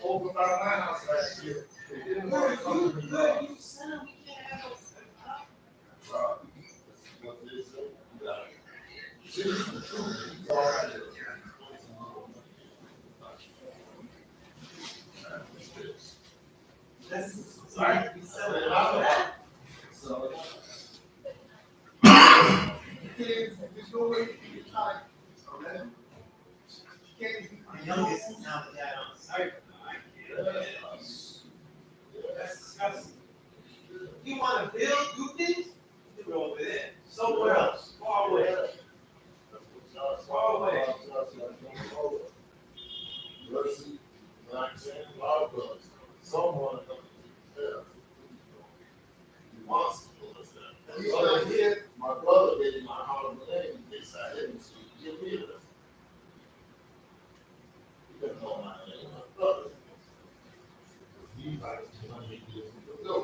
over by my house last year. They didn't want to come to me. What they say? This is the truth. It's all right. That's right. So, there's no way to get tired. Okay? My youngest is now the dad on site. someone, he wants to do this. But here, my brother gave me my honorable name, they said, I didn't see, give me this. He didn't know my name, my brother. He like, no.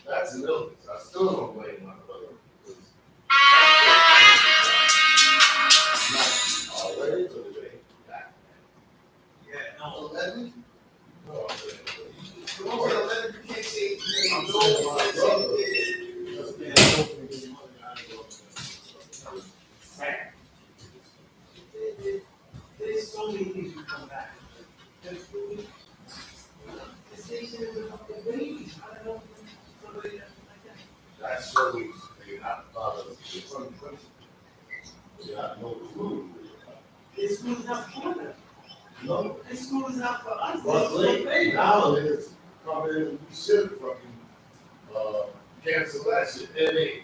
That's an illness. I still don't blame my brother. Not already, so they back. Yeah, no, 11. No, I'm saying. Over 11, you can't say I'm no. saying my brother. Just being open to money, I ain't going to. Fact. There's so many things you come back. There's really, this nation is about the babies. I don't know somebody like that. That shows they're not fathers. They're from the country. They have no clue. This school is not for them. No. This school is not for us. But This is for late babies. now it is probably we should fucking cancel that shit. NA.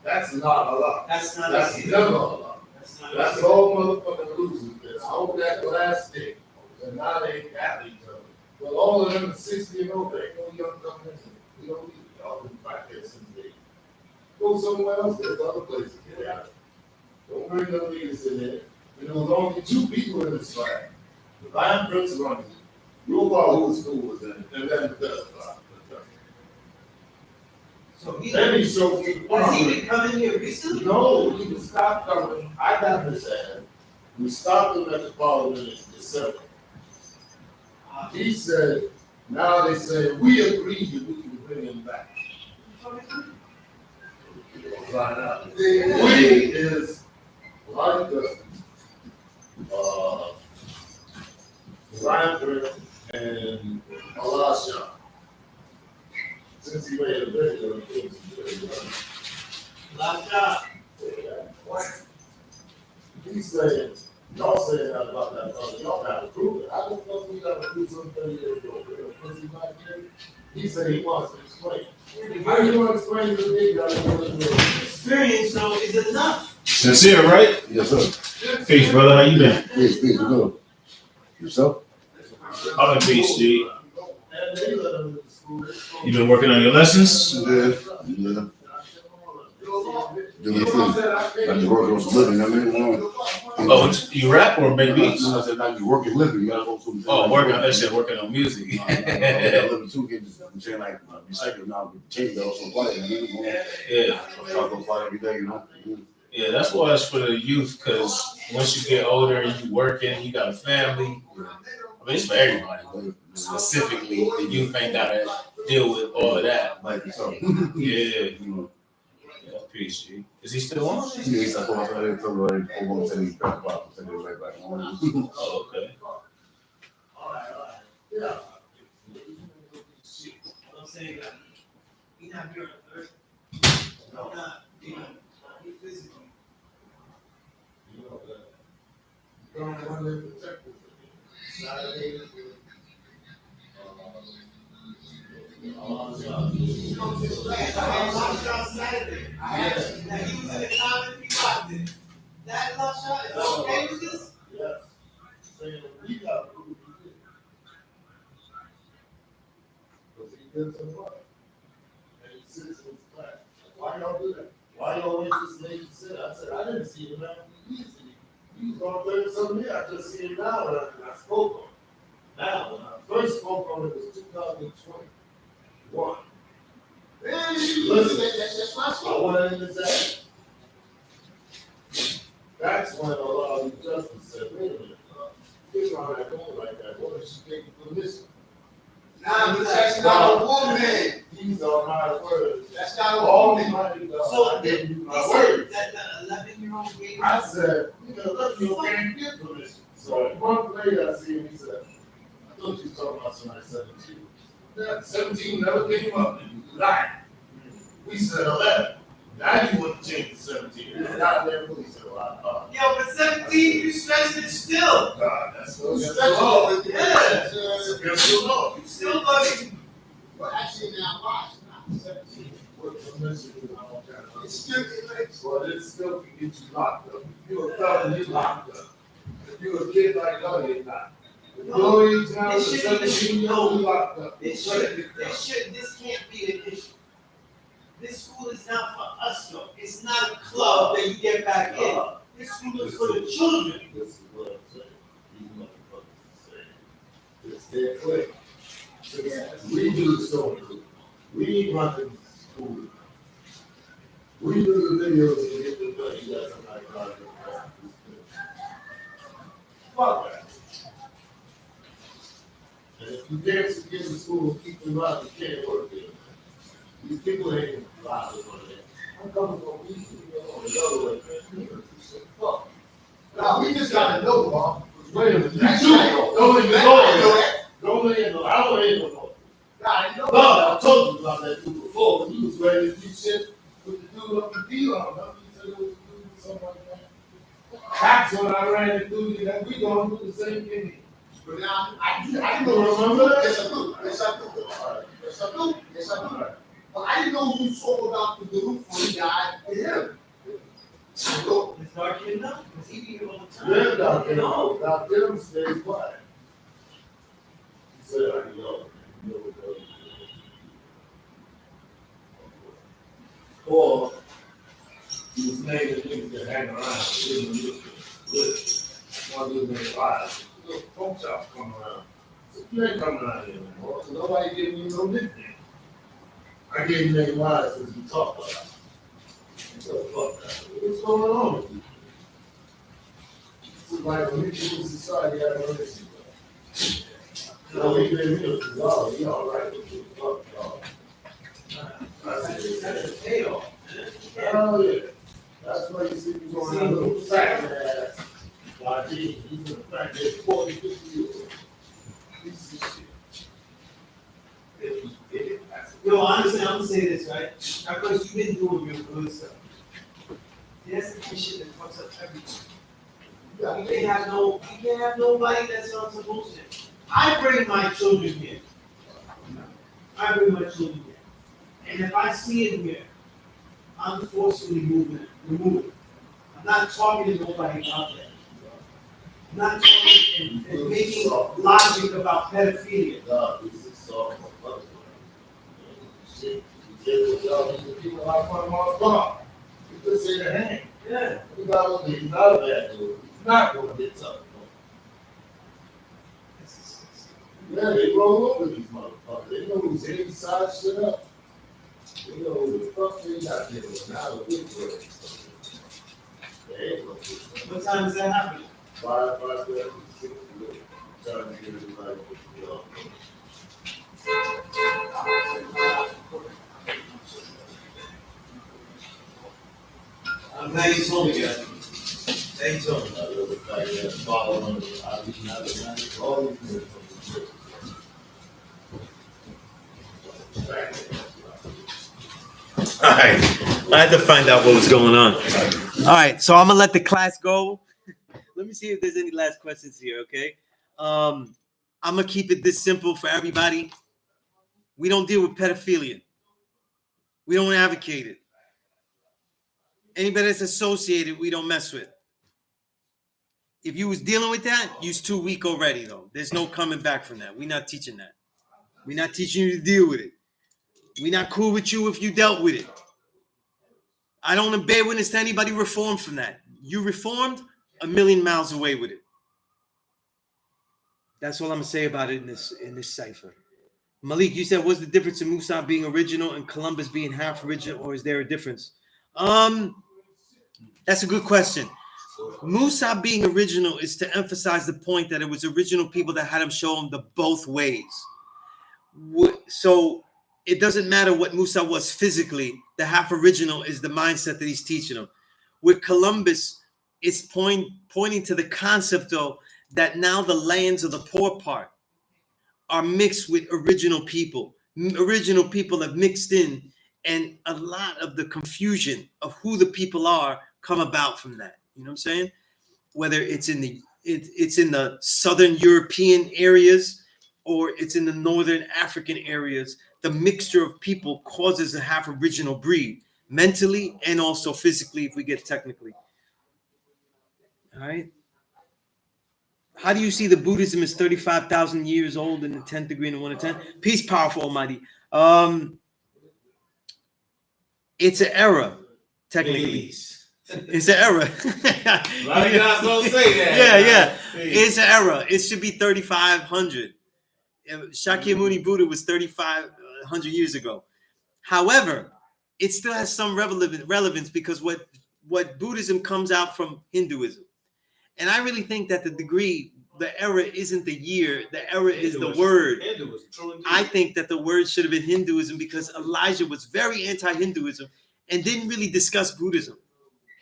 That's not a lot. That's not That's us. never a lot. That's not That's us. all motherfucking losers. Just hold that glass stick. And now they got each other. But all of them are 60 and over. Ain't no young coming in. We don't need y'all been back there since they go somewhere else. There's other places. Yeah. Don't bring no niggas in there. And there was only 2 people in this fight. The Lion Prince running. You'll follow whose school was in it. And then the So he, then he showed me the has he problem. been coming here recently? No, he was stopped coming. I got his ad. We stopped him at the Parliament in December. He said, now they say, we agree that we can bring him back. We'll find out. We is Lonnie Dustin, Ryan Prince, and Alasha. Since he made a video, Last job. he's saying, y'all saying that about that brother, y'all gotta prove it. I don't know if we gotta prove something 30 years ago. Because he's not here. He said he wants to explain. How you want to explain to the big guy? Experience, though, is enough. Sincere, right? Yes, sir. Peace, brother. How you been? Peace, peace, good. Yourself? I'm in peace, G. And they let him into school. You been working on your lessons? Yeah. Yeah. Doing it free. Like you working on some living, I mean, Oh, you rap or make beats? I said, like you working living, you gotta go to. Oh, working. I said working on music. Living too, get just, I'm saying like, be second now, change that also quiet, you know? Yeah, Try to go quiet every day, you know? yeah. That's why it's for the youth, because once you get older and you working, you got a family. I mean, it's for everybody, but specifically, the youth ain't gotta deal with all of that. Like yourself. Yeah. You know? Yeah, peace, G. Is he still on? Yes, I thought I told her already, I'm gonna send you back, I'll send you right back. Oh, okay. Yeah. I'm saying that he's not here on Thursday. No, not, you know, he physically. You know that. Don't run in protective. Saturday. He comes to the class. I lost shot Saturday. I asked him that he was in the comment, he blocked it. That lost shot is okay with this? Yes. Saying we got to prove he did. Because he did some work. And he sits in his class. Why y'all do that? Why y'all let this lady sit? I said, I didn't see him after he used to be. He was on 30 something years. I just see him now and I spoke on him. Now, when I first spoke on it was 2021. Listen, I went in his ass. That's when a lot of the justice said, wait a minute, he's not going like that. What if she taking permission? Nah, but that's not a woman. These are my words. That's not a All the woman. money So I gave you my he words. said that the 11-year-old gave I us. said, you can't get permission. So a month later, I see him, he said, I thought you were talking about somebody 17. That 17 never came up. You lied. We said 11. Now you want to change to 17. It's not there, we said, well, Yo, but 17, you stretching it still. God, that's no law. Yeah. It's against the law. You still bugging. Well, actually, now watch. Not 17. With permission, you know, It's still but it still can get you locked up. If you're a felon, you locked up. If you're a kid like her, you're not. If Go in town It with shouldn't 17 even years old locked up. This can't be an issue. This school is not for us though. It's not a club that you get back in. This school is for the children. This is what I'm saying. These motherfuckers are saying. It's their clique. We do the story. We run the school. We do the videos to get the money. That's what I got. Fuck that. And if you can't get the school and keep them out, you can't work there. These people ain't allowed to run it. I'm coming from these people on the other way. Fuck. Now, we just gotta know, Bob. Wait a minute. That's right. Don't even know that. Don't even know. I don't even know. I know. I told you about that dude before. When he was ready to do shit with the dude up the deal on him. He said it was a dude or something like that. That's when I ran into you. That we gonna do the same thing. But now, I don't remember that. Yes, I do. Yes, I do. Yes, I do. Yes, I do. But I didn't know you spoke about the roof when he died. Yeah. So, It's dark enough. Because he be here all the time. Yeah, Dr. No. Dr. Adam stays quiet. He said, I know. Or he was naming niggas that hang around. Didn't look good. One of them named Lies. Little folks out come around. So you ain't coming around here anymore. So nobody giving you no nickname. I gave you name Lies since we talked about it. So fuck that. What's going on with you? It's like when you get in society, I don't listen. No, he been here for long. He all right with you. Fuck y'all. That's a payoff. Oh, yeah. That's why you see me going on a little fat ass. Like, he's in the fact that 40, 50 years old. Piece of shit. Yo, honestly, I'm gonna say this, right? Of course, you've been doing your good stuff. That's the shit that fucks up everything. You can't have nobody that's on some bullshit. I bring my children here. And if I see it here, I'm forcefully remove it. I'm not talking to nobody about that. I'm not talking and making logic about pedophilia. God, this is so motherfucker. Shit, you did what y'all need to people like one of my car. You could say the hand. Yeah. He's not a bad dude. He's not gonna get something. Yeah, they roll over these motherfuckers. They know who's inside shit up. They know who the fuck they got there with now the big word. They ain't gonna get something. What time does that happen? 5, 5:30, 6, trying to get everybody to get off. I'm glad you told me that. Glad you told me. I love the fact that following I be not all these things. All right, I had to find out what was going on. All right, so I'm gonna let the class go. Let me see if there's any last questions here. Okay, I'm gonna keep it this simple for everybody. We don't deal with pedophilia. We don't advocate it. Anybody that's associated, we don't mess with. If you was dealing with that, you's too weak already, though. There's no coming back from that. We're not teaching that. We're not teaching you to deal with it. We're not cool with you if you dealt with it. I don't bear witness to anybody reformed from that. You reformed, a million miles away with it. That's all I'm gonna say about it in this cipher. Malik, you said, what's the difference in Musa being original and Columbus being half original, or is there a difference? That's a good question. Musa being original is to emphasize the point that it was original people that had him show him the both ways. So it doesn't matter what Musa was physically. The half original is the mindset that he's teaching him. With Columbus, it's pointing to the concept, though, that now the lands of the poor part are mixed with original people. Original people have mixed in, and a lot of the confusion of who the people are come about from that. You know what I'm saying? Whether it's in the southern European areas or it's in the northern African areas, the mixture of people causes a half original breed, mentally and also physically, if we get technically. All right. How do you see the Buddhism is 35,000 years old in the 10th degree and the 1 to 10? Peace, powerful Almighty. It's an era, technically. Peace. It's an era. A lot of guys don't say that. Yeah. Peace. It's an era. It should be 3,500. Shakyamuni Buddha was 3,500 years ago. However, it still has some relevance because what Buddhism comes out from Hinduism. And I really think that the era isn't the year, the era is the word. Hinduism, true indeed. I think that the word should have been Hinduism because Elijah was very anti-Hinduism and didn't really discuss Buddhism.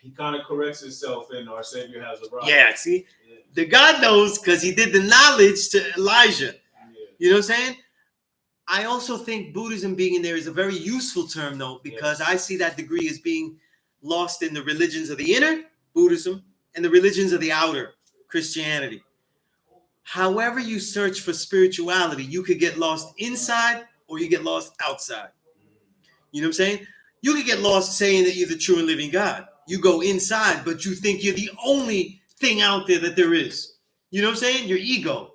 He kind of corrects himself, and our Savior has arrived. Yeah, see? The God knows because he did the knowledge to Elijah. You know what I'm saying? I also think Buddhism being in there is a very useful term, though, because I see that degree as being lost in the religions of the inner, Buddhism, and the religions of the outer, Christianity. However you search for spirituality, you could get lost inside or you get lost outside. You know what I'm saying? You could get lost saying that you're the true and living God. You go inside, but you think you're the only thing out there that there is. You know what I'm saying? Your ego.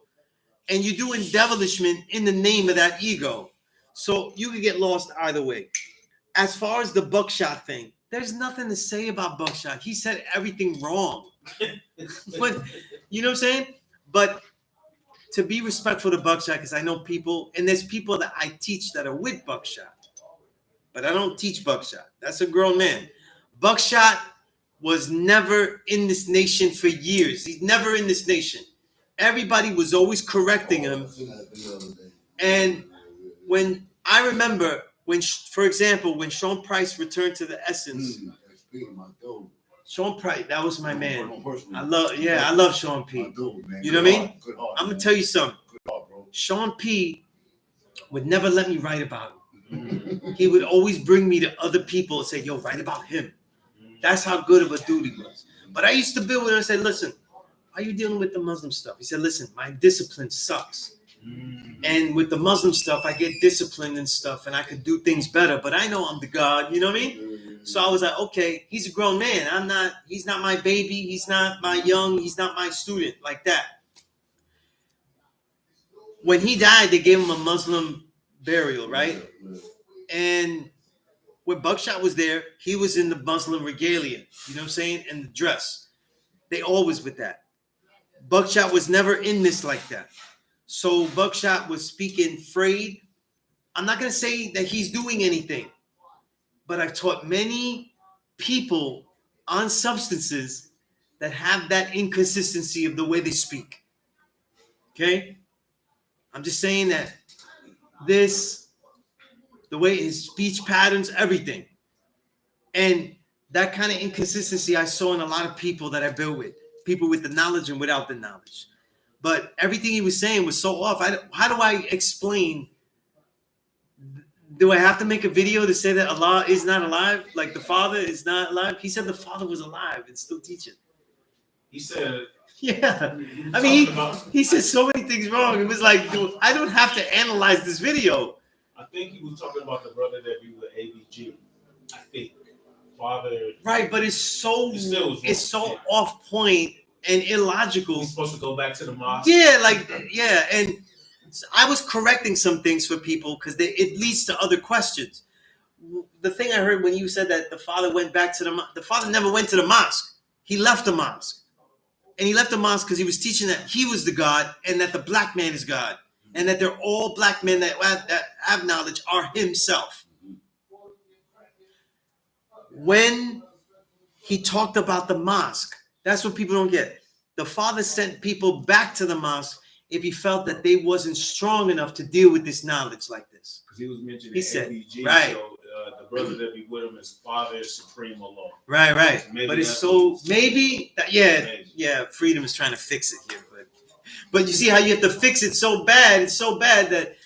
And you're doing devilishment in the name of that ego. So you could get lost either way. As far as the buckshot thing, there's nothing to say about buckshot. He said everything wrong. But you know what I'm saying? But to be respectful to buckshot, because I know people, and there's people that I teach that are with buckshot, but I don't teach buckshot. That's a grown man. Buckshot was never in this nation for years. He's never in this nation. Everybody was always correcting him. And when I remember when, for example, when Sean Price returned to the Essence, Sean Price, that was my man. I love Sean P. You know what I mean? I'm gonna tell you something. Sean P would never let me write about him. He would always bring me to other people and say, "Yo, write about him." That's how good of a dude he was. But I used to build with him and say, "Listen, why are you dealing with the Muslim stuff?" He said, "Listen, my discipline sucks. And with the Muslim stuff, I get disciplined and stuff, and I could do things better. But I know I'm the God, you know what I mean?" So I was like, okay, he's a grown man. He's not my baby. He's not my he's not my student like that. When he died, they gave him a Muslim burial, right? And when Buckshot was there, he was in the Muslim regalia, you know what I'm saying? And the dress. They always with that. Buckshot was never in this like that. So Buckshot was speaking frayed. I'm not going to say that he's doing anything, but I've taught many people on substances that have that inconsistency of the way they speak. Okay? I'm just saying that the way his speech patterns, everything. And that kind of inconsistency I saw in a lot of people that I built with. People with the knowledge and without the knowledge. But everything he was saying was so off. How do I explain? Do I have to make a video to say that Allah is not alive? Like the Father is not alive? He said the Father was alive and still teaching. He said, yeah. I mean, he said so many things wrong. It was like, dude, I don't have to analyze this video. I think he was talking about the brother that be with ABG. I think. Father. Right, but it's so off point and illogical. He's supposed to go back to the mosque. Yeah, and I was correcting some things for people because it leads to other questions. The thing I heard when you said that the Father went back to the Father never went to the mosque. He left the mosque. And he left the mosque because he was teaching that he was the God and that the black man is God. And that they're all black men that have knowledge are himself. When he talked about the mosque, that's what people don't get. The Father sent people back to the mosque if he felt that they wasn't strong enough to deal with this knowledge like this. Because he was mentioning he said, ABG, right. So the brother that be with him is Father Supreme Allah. Right. So but it's so maybe freedom is trying to fix it here. But you see how you have to fix it so bad. It's so bad that,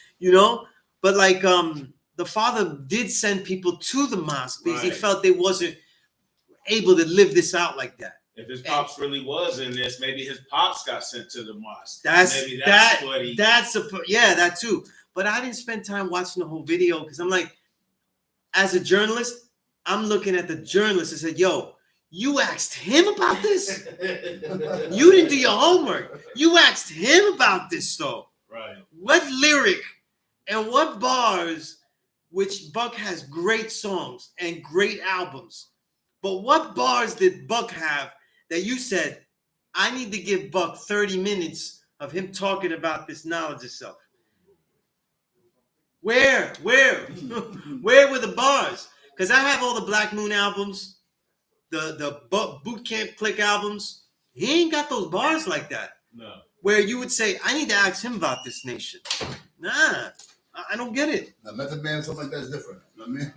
but like the Father did send people to the mosque because he felt they wasn't able to live this out like that. If his pops really was in this, maybe his pops got sent to the mosque. That too. But I didn't spend time watching the whole video because I'm like, as a journalist, I'm looking at the journalist and said, yo, You asked him about this? You didn't do your homework. You asked him about this, though. Right. What lyric and what bars, which Buck has great songs and great albums, but what bars did Buck have that you said, I need to give Buck 30 minutes of him talking about this knowledge of self? Where? Where were the bars? Because I have all the Black Moon albums, the Boot Camp Click albums. He ain't got those bars like that. No. Where you would say, I need to ask him about this nation. Nah, I don't get it. Now, Method Man, something like that is different. I mean,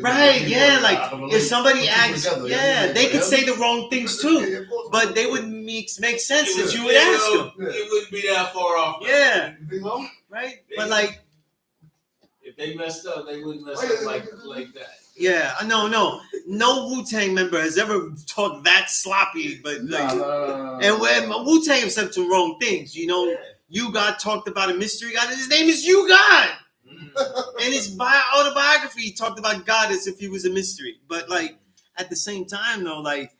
Right, yeah, like if somebody asks, they could say the wrong things too, but they would make sense if you would ask them. It wouldn't be that far off. Yeah, You think so? right? But like, if they messed up, they wouldn't mess up like that. yeah, no Wu-Tang member has ever talked that sloppy, but like, No. and when Wu-Tang have said some wrong things, you know, You God talked about a mystery God, and his name is You God. In his autobiography, he talked about God as if he was a mystery. But like at the same time, though, like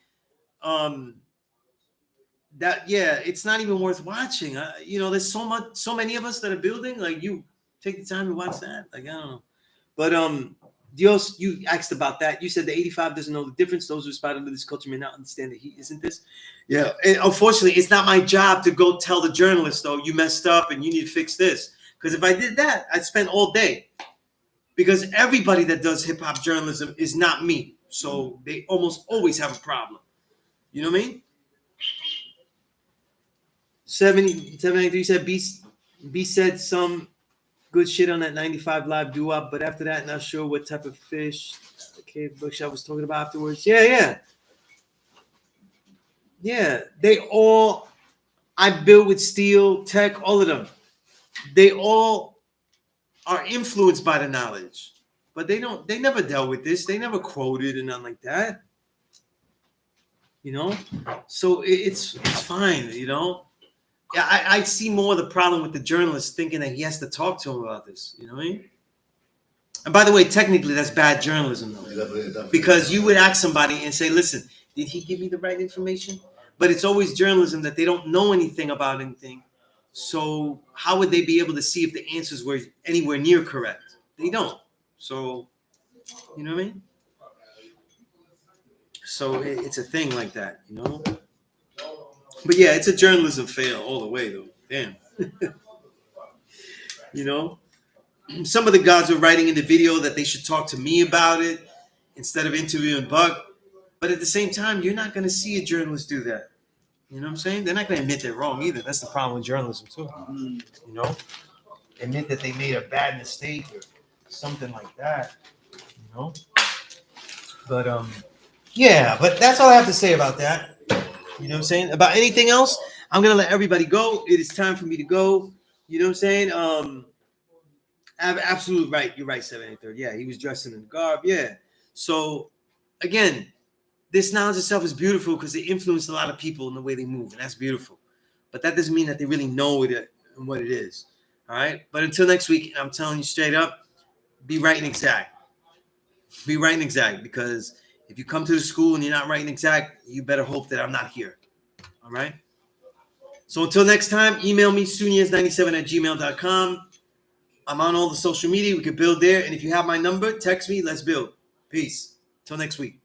that, yeah, it's not even worth watching. You know, there's so many of us that are building. Like, you take the time to watch that. Like, I don't know. But Dios, you asked about that. You said the 85 doesn't know the difference. Those who spot under this culture may not understand that he isn't this. Yeah. And unfortunately, it's not my job to go tell the journalist, though, you messed up and you need to fix this. Because if I did that, I'd spend all day. Because everybody that does hip hop journalism is not me. So they almost always have a problem. You know what I mean? 793 said B said some good shit on that 95 live doo-wop, but after that, not sure what type of fish okay, Bookshop was talking about afterwards. Yeah. They all, I built with Steel, Tech, all of them. They all are influenced by the knowledge, but they never dealt with this. They never quoted and nothing like that. You know? So it's fine, you know? Yeah, I see more of the problem with the journalist thinking that he has to talk to him about this. You know what I mean? And by the way, technically, that's bad journalism, though. Definitely. Because you would ask somebody and say, listen, did he give me the right information? But it's always journalism that they don't know anything about anything. So how would they be able to see if the answers were anywhere near correct? They don't. So, you know what I mean? So it's a thing like that, you know? But yeah, it's a journalism fail all the way, though. Damn. You know? Some of the guys were writing in the video that they should talk to me about it instead of interviewing Buck. But at the same time, you're not going to see a journalist do that. You know what I'm saying? They're not going to admit they're wrong either. That's the problem with journalism, too. You know? Admit that they made a bad mistake or something like that. You know? But, yeah, but that's all I have to say about that. You know what I'm saying? About anything else, I'm going to let everybody go. It is time for me to go. You know what I'm saying? Absolute right. You're right, 783rd. Yeah, he was dressed in the garb. Yeah. So, again, this knowledge itself is beautiful because it influenced a lot of people in the way they move, and that's beautiful. But that doesn't mean that they really know it and what it is. All right? But until next week, I'm telling you straight up, be right and exact. Be right and exact, because if you come to the school and you're not right and exact, you better hope that I'm not here. All right? So until next time, email me, sunez97@gmail.com. I'm on all the social media. We could build there. And if you have my number, text me. Let's build. Peace. Till next week.